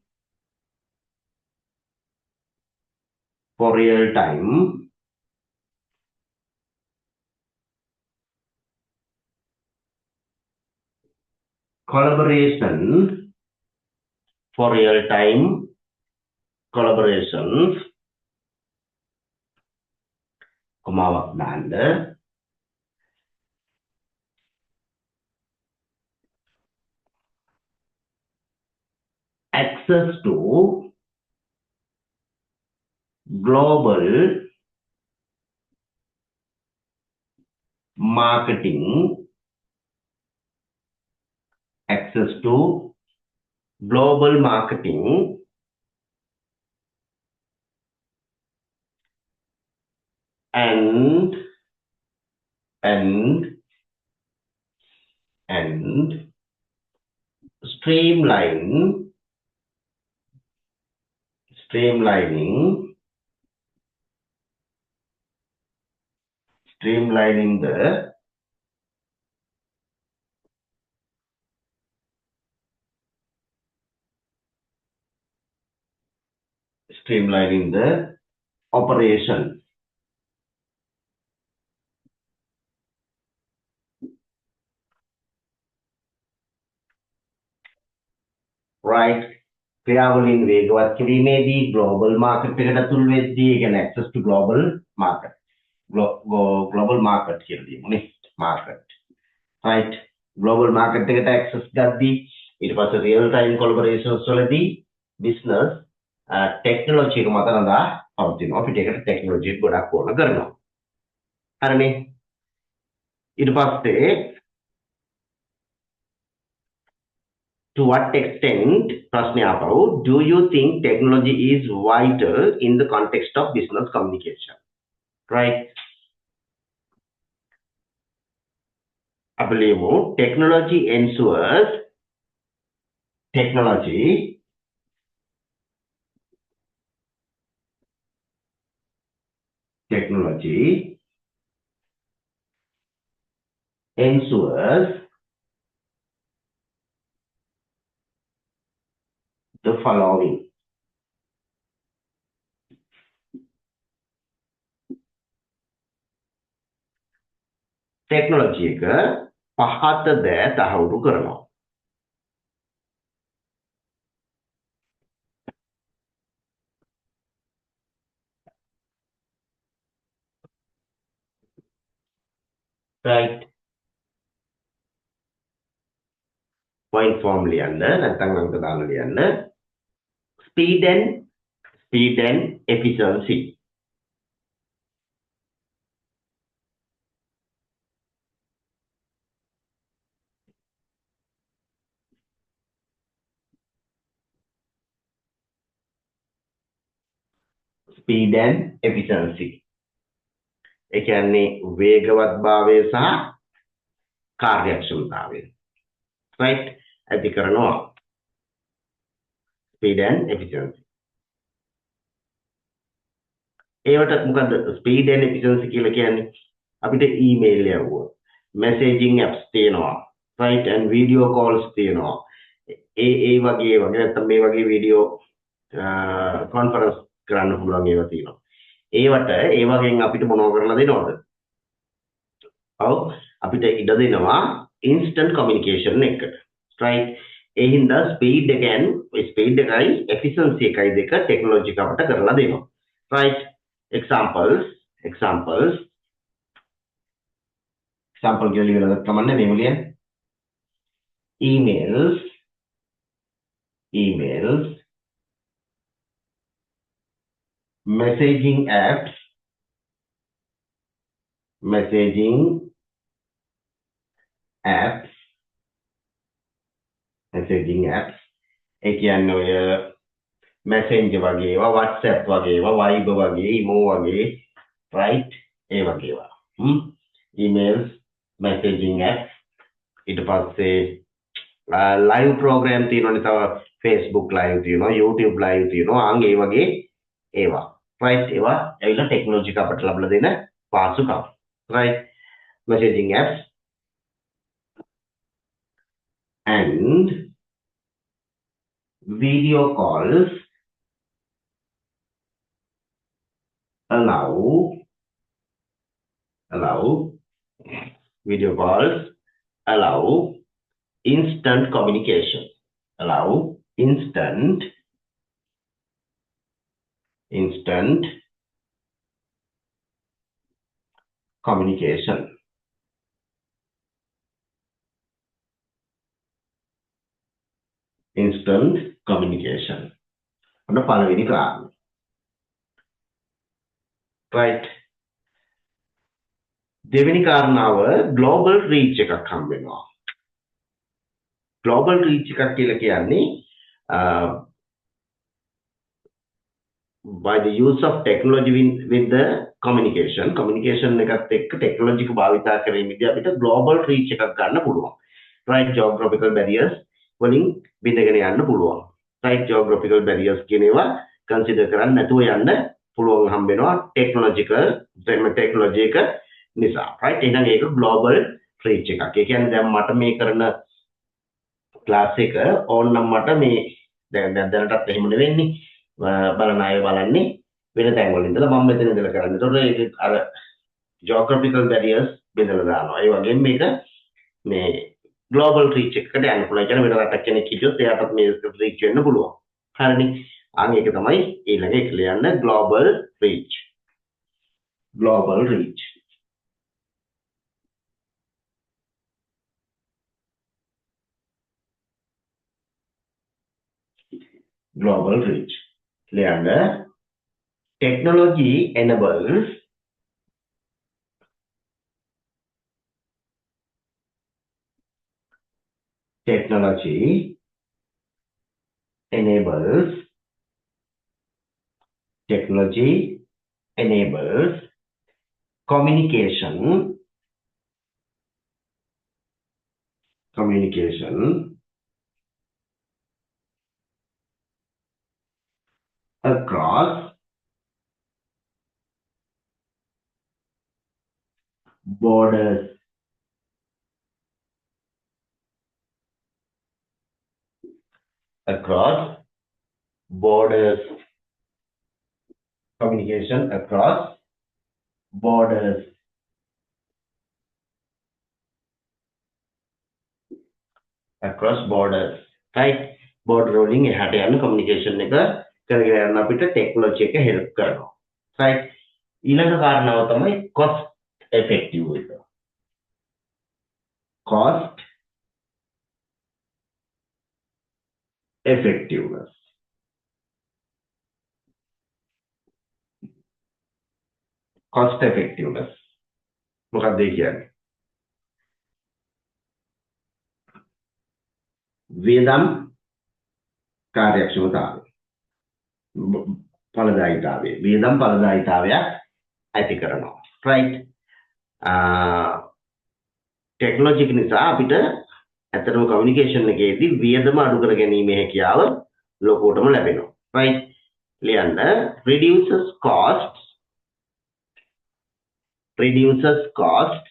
collaboration, for real-time collaborations, access to global marketing, access to global marketing and streamlining the operation. Right? ක්‍රියාවලින් වේගවත් කිරීමේදී global market එකට ඇතුල් වෙද්දී කියන access to global market. Global market කියලා දෙමුනේ. Market. Right? Global market එකට access ගද්දී ඊට පස්සේ real time collaborations වලදී business ටෙක්නොලොජි එක මත නදා පවතිනවා. අපිට ඒකට ටෙක්නොලොජි ගොඩක් ඕන කරනවා. හරිනේ. ඊට පස්සේ to what extent ප්‍රශ්නේ ආපහු do you think technology is vital in the context of business communication? Right? I believe technology ensures technology ensures the following. Technology එක පහත දෑ තහවුරු කරනවා. Right. Point form ලියන්න නැත්නම් අංක දාලා ලියන්න. Speed and efficiency. Speed and efficiency. ඒ කියන්නේ වේගවත්භාවය සහ කාර්යක්ෂමතාවය. Right? ඇති කරනවා. Speed and efficiency. ඒවට මොකද්ද speed and efficiency කියලා කියන්නේ? අපිට ඊමේල් යවුවා. messaging apps තියෙනවා. Right? and video calls තියෙනවා. ඒ වගේ නැත්නම් මේ වගේ වීඩියෝ කොන්ෆරන්ස් කරන්න පුළුවන් ඒවා තියෙනවා. ඒවට ඒ වගේන් අපිට මොනව කරලා දෙනවද? ඔව් අපිට ඉඩ දෙනවා instant communication එකට. right? ඒ හින්දා speed එකයි efficiency එකයි දෙක technology අපට කරලා දෙනවා. right? example කියලා ඉවරද කමන්නේ මේ මුලියන් emails messaging apps ඒ කියන්නේ ඔය messenger වගේ ඒවා WhatsApp වගේ ඒවා Viber වගේ imo වගේ right ඒ වගේ ඒවා emails messaging apps ඊට පස්සේ live program තියෙනවනේ තව Facebook live තියෙනවා YouTube live තියෙනවා අංග ඒ වගේ ඒවා right ඒවා ඇවිල්ලා ටෙක්නොලොජි අපට ලැබලා දෙන පාසුකම් right messaging apps and video calls allow instant communication. Instant communication. අන්න පළවෙනි කාරණය. right දෙවෙනි කාරණාව global reach එකක් හම්බ වෙනවා. global reach එකක් කියලා කියන්නේ by the use of technology with the communication එකත් එක්ක technology එක භාවිතා කිරීමේදී අපිට global reach එකක් ගන්න පුළුවන්. right geographical barriers වලින් බිඳගෙන යන්න පුළුවන්. right geographical barriers කියන ඒවා consider කරන්නේ නැතුව යන්න පුළුවන් හම්බ වෙනවා technology එක නිසා. right එහෙනම් ඒක global reach එකක්. ඒ කියන්නේ දැන් මට මේ කරන ක්ලාස් එක ඕනනම් මට මේ දැනටත් එහෙම නෙවෙන්නේ බලන අය බලන්නේ වෙන තැන් වල ඉඳලා මම මෙතන ඉඳලා කරන්නේ. ඒතකොට ඒක අර geographical barriers බෙදලා දානවා. ඒ වගේම මේක මේ global reach එකකට යන්න පුළුවන්. කියන වෙන රටක් කෙනෙක් හිටියොත් එයාටත් මේ reach වෙන්න පුළුවන්. හරිනේ. අන්න ඒක තමයි ඊළඟ එක ලියන්න global reach. ලියන්න technology enables technology enables communication across borders. Across borders. Communication across borders. Across borders. Right? Border rolling එහාට යන communication එක කරගෙන යන අපිට technology එක help කරනවා. Right? ඊළඟ කාරණාව තමයි cost effective එක. Cost effectiveness. Cost effectiveness. මොකක්ද ඒ කියන්නේ? වියදම් කාර්යක්ෂමතාවය. ඵලදායීතාවය. වියදම් ඵලදායීතාවයක් ඇති කරනවා. Right? ටෙක්නොලොජි එක නිසා අපිට ඇත්තටම කමියුනිකේෂන් එකේදී වියදම අඩු කර ගැනීමේ හැකියාව ලොකුවටම ලැබෙනවා. Right? ලියන්න reduces costs reduces cost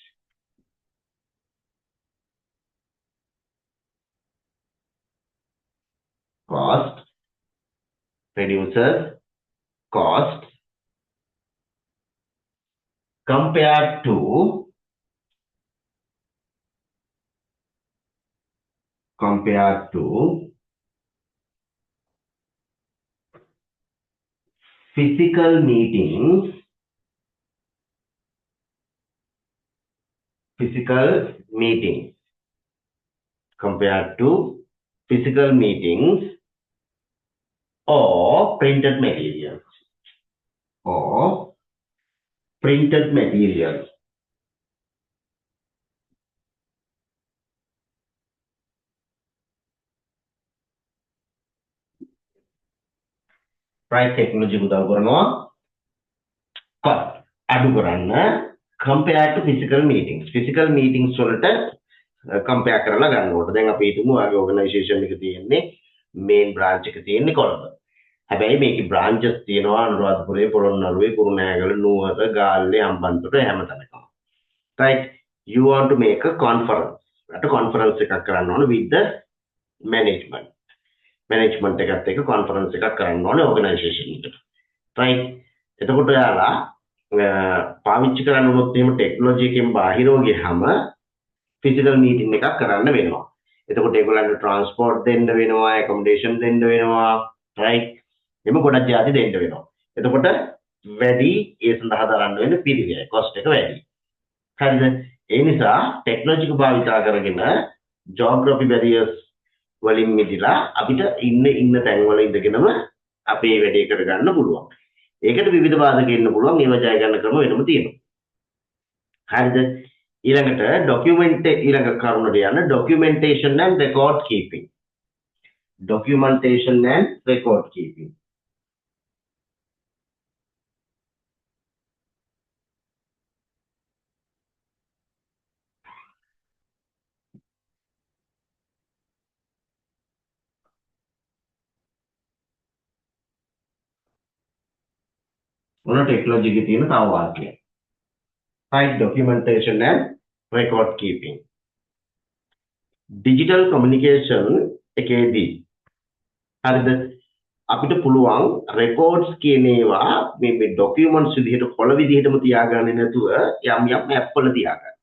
compared to physical meetings compared to physical meetings or printed materials Right? Technology උදව් කරනවා cost අඩු කරන්න compared to physical meetings වලට compare කරලා ගන්නකොට දැන් අපි හිතමු ආගේ organization එක තියෙන්නේ main branch එක තියෙන්නේ කොළඹ. හැබැයි මේකේ branches තියෙනවා අනුරාධපුරේ, පොළොන්නරුවේ, කුරුණෑගල, නුවර, ගාල්ලේ, Hambantota හැමතැනකම. Right? You want to make a conference. අට conference එකක් කරන්න ඕන with the management එකත් එක්ක conference එකක් කරන්න ඕනේ organization එකට. Right? එතකොට ඔයාලා පාවිච්චි කරන්න උනොත් එහෙම ටෙක්නොලොජි එකෙන් බාහිරව ගියහම physical meeting එකක් කරන්න වෙනවා. එතකොට ඒගොල්ලන්ට transport දෙන්න වෙනවා, accommodation දෙන්න වෙනවා, right? එම ගොඩක් ಜಾති දෙන්න වෙනවා. එතකොට වැඩි ඒ සඳහා දරන්න වෙන පිළිවෙල cost එක වැඩි. හරිද? ඒ නිසා ටෙක්නොලොජි එක භාවිතා කරගෙන geography barriers වලින් මිදලා අපිට ඉන්න තැන්වල ඉඳගෙනම අපේ වැඩේ කරගන්න පුළුවන්. ඒකට විවිධ බාධක එන්න පුළුවන්. ඒව ජය ගන්න ක්‍රම වෙනම තියෙනවා. හරිද? ඊළඟට ඊළඟ කරුණට යන documentation and record keeping. මොන ටෙක්නොලොජි එකේ තියෙන තව වාක්‍යයක්. Right? Documentation and record keeping. Digital communication එකේදී හරිද අපිට පුළුවන් records කියන ඒවා මේ documents විදිහට කොළ විදිහටම තියාගන්නේ නැතුව යම් app වල තියාගන්න.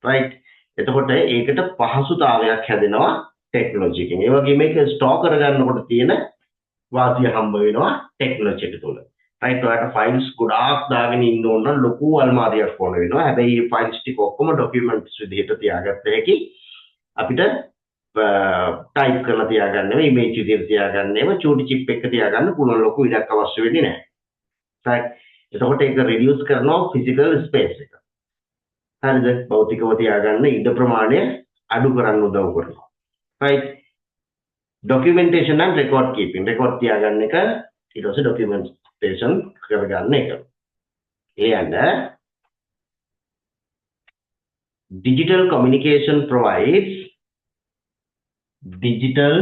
Right? එතකොට ඒකට පහසුතාවයක් හැදෙනවා ටෙක්නොලොජි එකෙන්. ඒ වගේම මේක ස්ටෝර් කරගන්නකොට තියෙන වාසිය හම්බ වෙනවා ටෙක්නොලොජි එක තුළ. Right? ඔයාලට files ගොඩාක් දාගෙන ඉන්න ඕන නම් ලොකු අල්මාරියක් ඕන වෙනවා. හැබැයි මේ files ටික ඔක්කොම documents විදිහට තියාගත්ත හැකි අපිට ටයිප් කරලා තියාගන්නව ඉමේජ් විදිහට තියාගන්නව චූටි චිප් එක තියාගන්න පුළුවන් ලොකු ඉඩක් අවශ්‍ය වෙන්නේ නැහැ. right එතකොට ඒක රිඩියුස් කරනවා ෆිසිකල් ස්පේස් එක. හරිද? භෞතිකව තියාගන්න ඉඩ ප්‍රමාණය අඩු කරන්න උදව් කරනවා. right documentation and record keeping record තියාගන්න එක ඊට පස්සේ documentation කරගන්න එක. and digital communication provides digital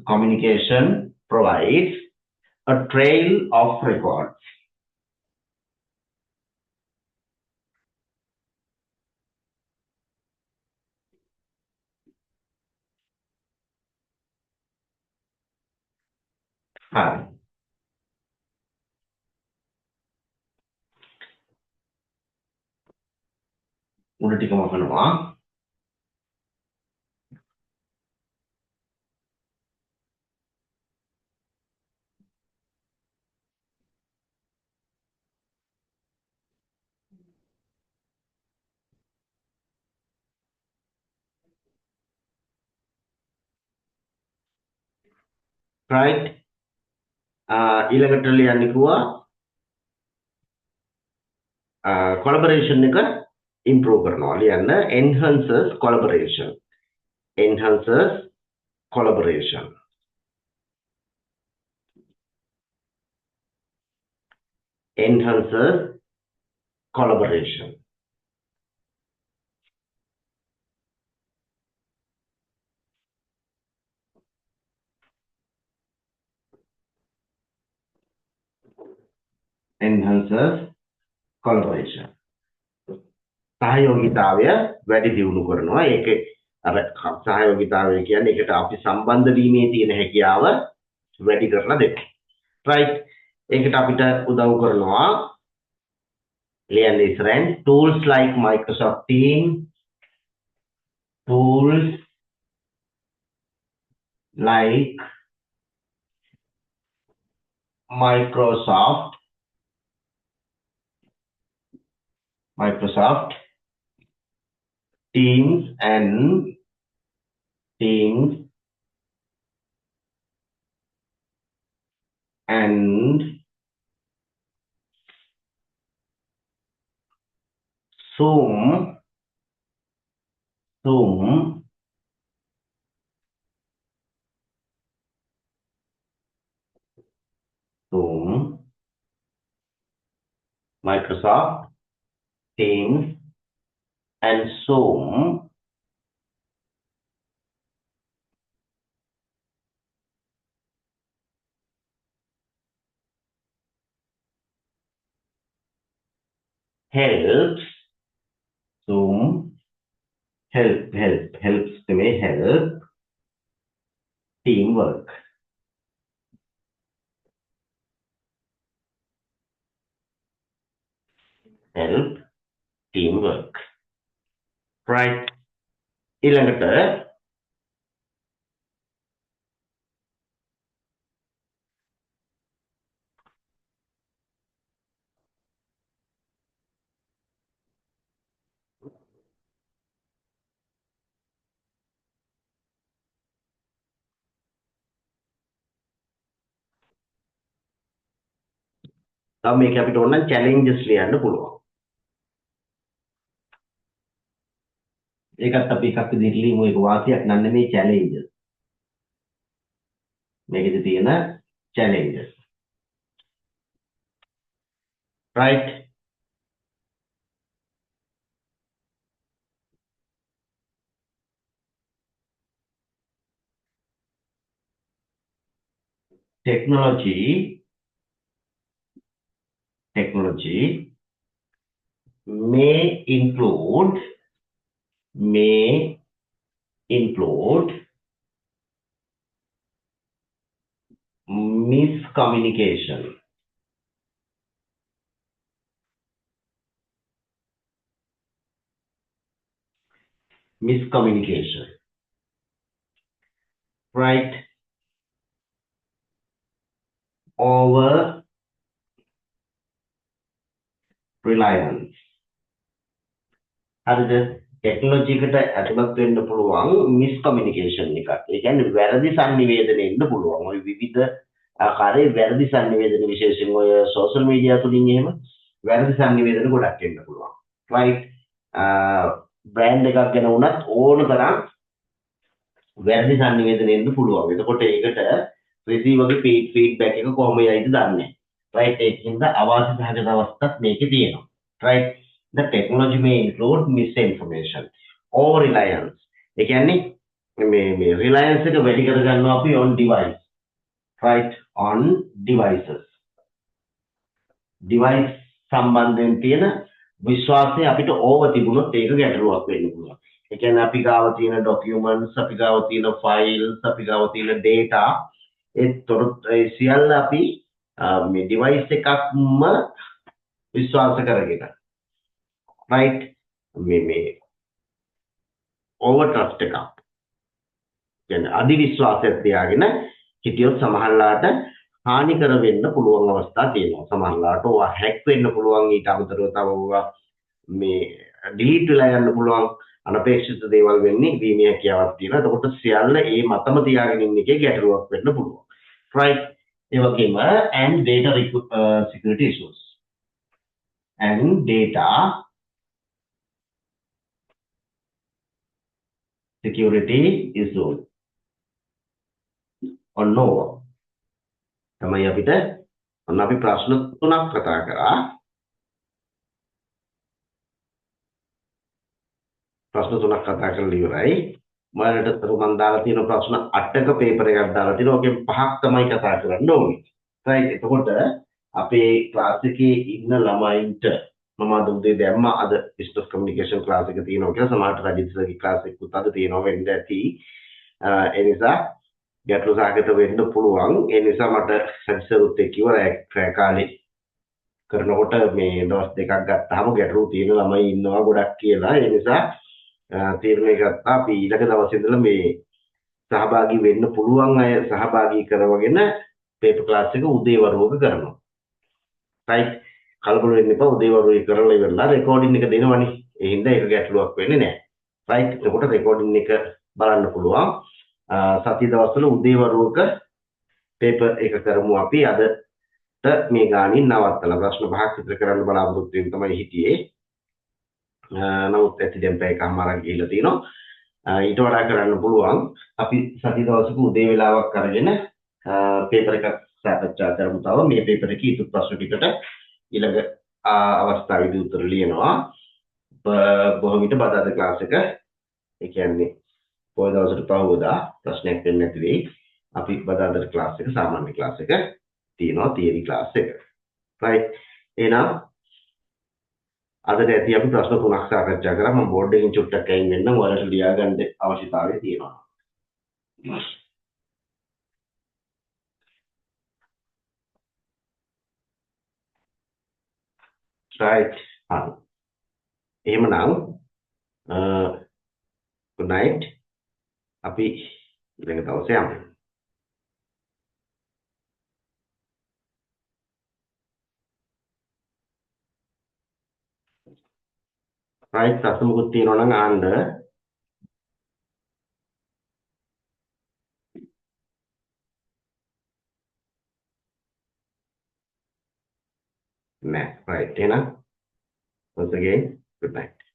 communication provides a trail of records. හරි. උඩ ටික මොකනවා? right ඊළඟට ලියන්න කිව්වා collaboration එක improve කරනවා. ලියන්න enhances collaboration. enhances collaboration. enhances collaboration. enhances collaboration. සහයෝගීතාවය වැඩි දියුණු කරනවා. ඒකේ අර සහයෝගීතාවය කියන්නේ ඒකට අපි සම්බන්ධ වීමේ තියෙන හැකියාව වැඩි කරලා දෙනවා. right ඒකට අපිට උදව් කරනවා ලියන්න ඉස්සරහින් tools like Microsoft Teams, tools like Microsoft Teams and Zoom Microsoft Teams and Zoom helps help teamwork. help teamwork. right ඊළඟට තව මේක අපිට ඕන නම් challenges ලියන්න පුළුවන්. ඒකත් අපි එකක් විදිහට ලියමු. ඒක වාසියක් නම් නෙමෙයි challenges. මේකෙදි තියෙන challenges. right technology may include miscommunication. miscommunication, right? Over reliance. හරිද? ටෙක්නොලොජි එකට ඇතුළත් වෙන්න පුළුවන් මිස්කමියුනිකේෂන් එකක්. ඒ කියන්නේ වැරදි සංනිවේදනය එන්න පුළුවන්. ওই විවිධ ආකාරයේ වැරදි සංනිවේදන විශේෂයෙන් ඔය සෝෂල් මීඩියා තුලින් එහෙම වැරදි සංනිවේදන ගොඩක් එන්න පුළුවන්. රයිට්? බ්‍රෑන්ඩ් එකක් ගැන වුණත් ඕන තරම් වැරදි සංනිවේදන එන්න පුළුවන්. එතකොට ඒකට රිසීවර්ගේ ෆීඩ්බැක් එක කොහොම යයිද දන්නේ නැහැ. රයිට්? ඒකින්ද අවාසි සහගත අවස්ථාවක් මේකේ තියෙනවා. Right? The technology may include misinformation or reliance. ඒ කියන්නේ මේ reliance එක වැඩි කර ගන්නවා අපි on device, right? On devices. device සම්බන්ධයෙන් තියෙන විශ්වාසය අපිට ඕව තිබුණොත් ඒක ගැටලුවක් වෙන්න පුළුවන්. ඒ කියන්නේ අපි ගාව තියෙන documents, අපි ගාව තියෙන files, අපි ගාව තියෙන data ඒ සියල්ල අපි මේ device එකක්ම විශ්වාස කරගෙන, right? මේ overtrust එකක්. කියන්නේ අධි විශ්වාසයක් තියාගෙන හිටියොත් සමහරලාට හානිකර වෙන්න පුළුවන් අවස්ථා තියෙනවා. සමහරලාට ඔවා හැක් වෙන්න පුළුවන්. ඊට අමතරව තව ඔවා මේ ඩිලීට් වෙලා යන්න පුළුවන්. අනපේක්ෂිත දේවල් වෙන්නේ වීමේ හැකියාවක් තියෙනවා. එතකොට සියල්ල ඒ මතම තියාගෙන ඉන්න එකේ ගැටලුවක් වෙන්න පුළුවන්. right? ඒ වගේම and data security issues. and data security issues. ඔන්න ඕවා තමයි අපිට ඔන්න අපි ප්‍රශ්න තුනක් කතා කරා. ප්‍රශ්න තුනක් කතා කරලා ඉවරයි. මම මම දාලා තියෙන ප්‍රශ්න 8ක පේපර් එකක් දාලා තියෙනවා. ඔකෙන් 5ක් තමයි කතා කරන්න ඕනේ. right? එතකොට අපේ ක්ලාස් එකේ ඉන්න ළමයින්ට මම අද උදේ දැම්මා අද business communication class එක තියෙනවා කියලා. සමහරට රජිත් සර්ගේ class එකකුත් අද තියෙනවා වෙන්න ඇති. ඒ නිසා ගැටලු සාගත වෙන්න පුළුවන්. ඒ නිසා මට සැරිසරුත් එක්ක ඉවරයි කාලේ කරනකොට මේ දවස් දෙකක් ගත්තාම ගැටලු තියෙන ළමයි ඉන්නවා ගොඩක් කියලා. ඒ නිසා තීරණය ගත්තා අපි ඊළඟ දවසේ ඉඳලා මේ සහභාගී වෙන්න පුළුවන් අය සහභාගී කරවගෙන පේපර් ක්ලාස් එක උදේවරුවක කරනවා. right? කලබල වෙන්න එපා. උදේවරුවේ කරලා ඉවරලා රෙකෝඩින් එක දෙනවනේ. ඒ හින්දා ඒක ගැටලුවක් වෙන්නේ නැහැ. right? එතකොට රෙකෝඩින් එක බලන්න පුළුවන්. සතිය දවස්වල උදේවරුවක පේපර් එක කරමු අපි. අදට මේ ගානින් නවත්තලා ප්‍රශ්න 5ක් විතර කරන්න බලාපොරොත්තු වෙන තමයි හිටියේ. නමුත් ඇති දැන් පැය එකමාරක් ගිහිල්ලා තිනවා. ඊට වඩා කරන්න පුළුවන්. අපි සති දවසක උදේ වෙලාවක් අරගෙන පේපර් එකක් සාකච්ඡා කරමු. තව මේ පේපර් එකේ ඊට ප්‍රශ්න ටිකට ඊළඟ අවස්ථාවේදී උත්තර ලියනවා. බොහෝ විට බදාද ක්ලාස් එක ඒ කියන්නේ පොය දවසට පහවදා ප්‍රශ්නයක් වෙන්නේ නැති වෙයි. අපි බදාදට ක්ලාස් එක සාමාන්‍ය ක්ලාස් එක තියෙනවා තියරි ක්ලාස් එක. right? එහෙනම් අදට ඇති අපි ප්‍රශ්න 3ක් සාකච්ඡා කරා. මම බෝඩ් එකෙන් චුට්ටක් අයින් වෙන්නම්. ඔයාලට ලියා ගන්න අවශ්‍යතාවය තියෙනවා. right? එහෙමනම් good night. අපි ඊළඟ දවසේ යමු. right? ප්‍රශ්න මොකක්ද තියෙනවා නම් ආන්න. නෑ. right? එහෙනම් once again good night.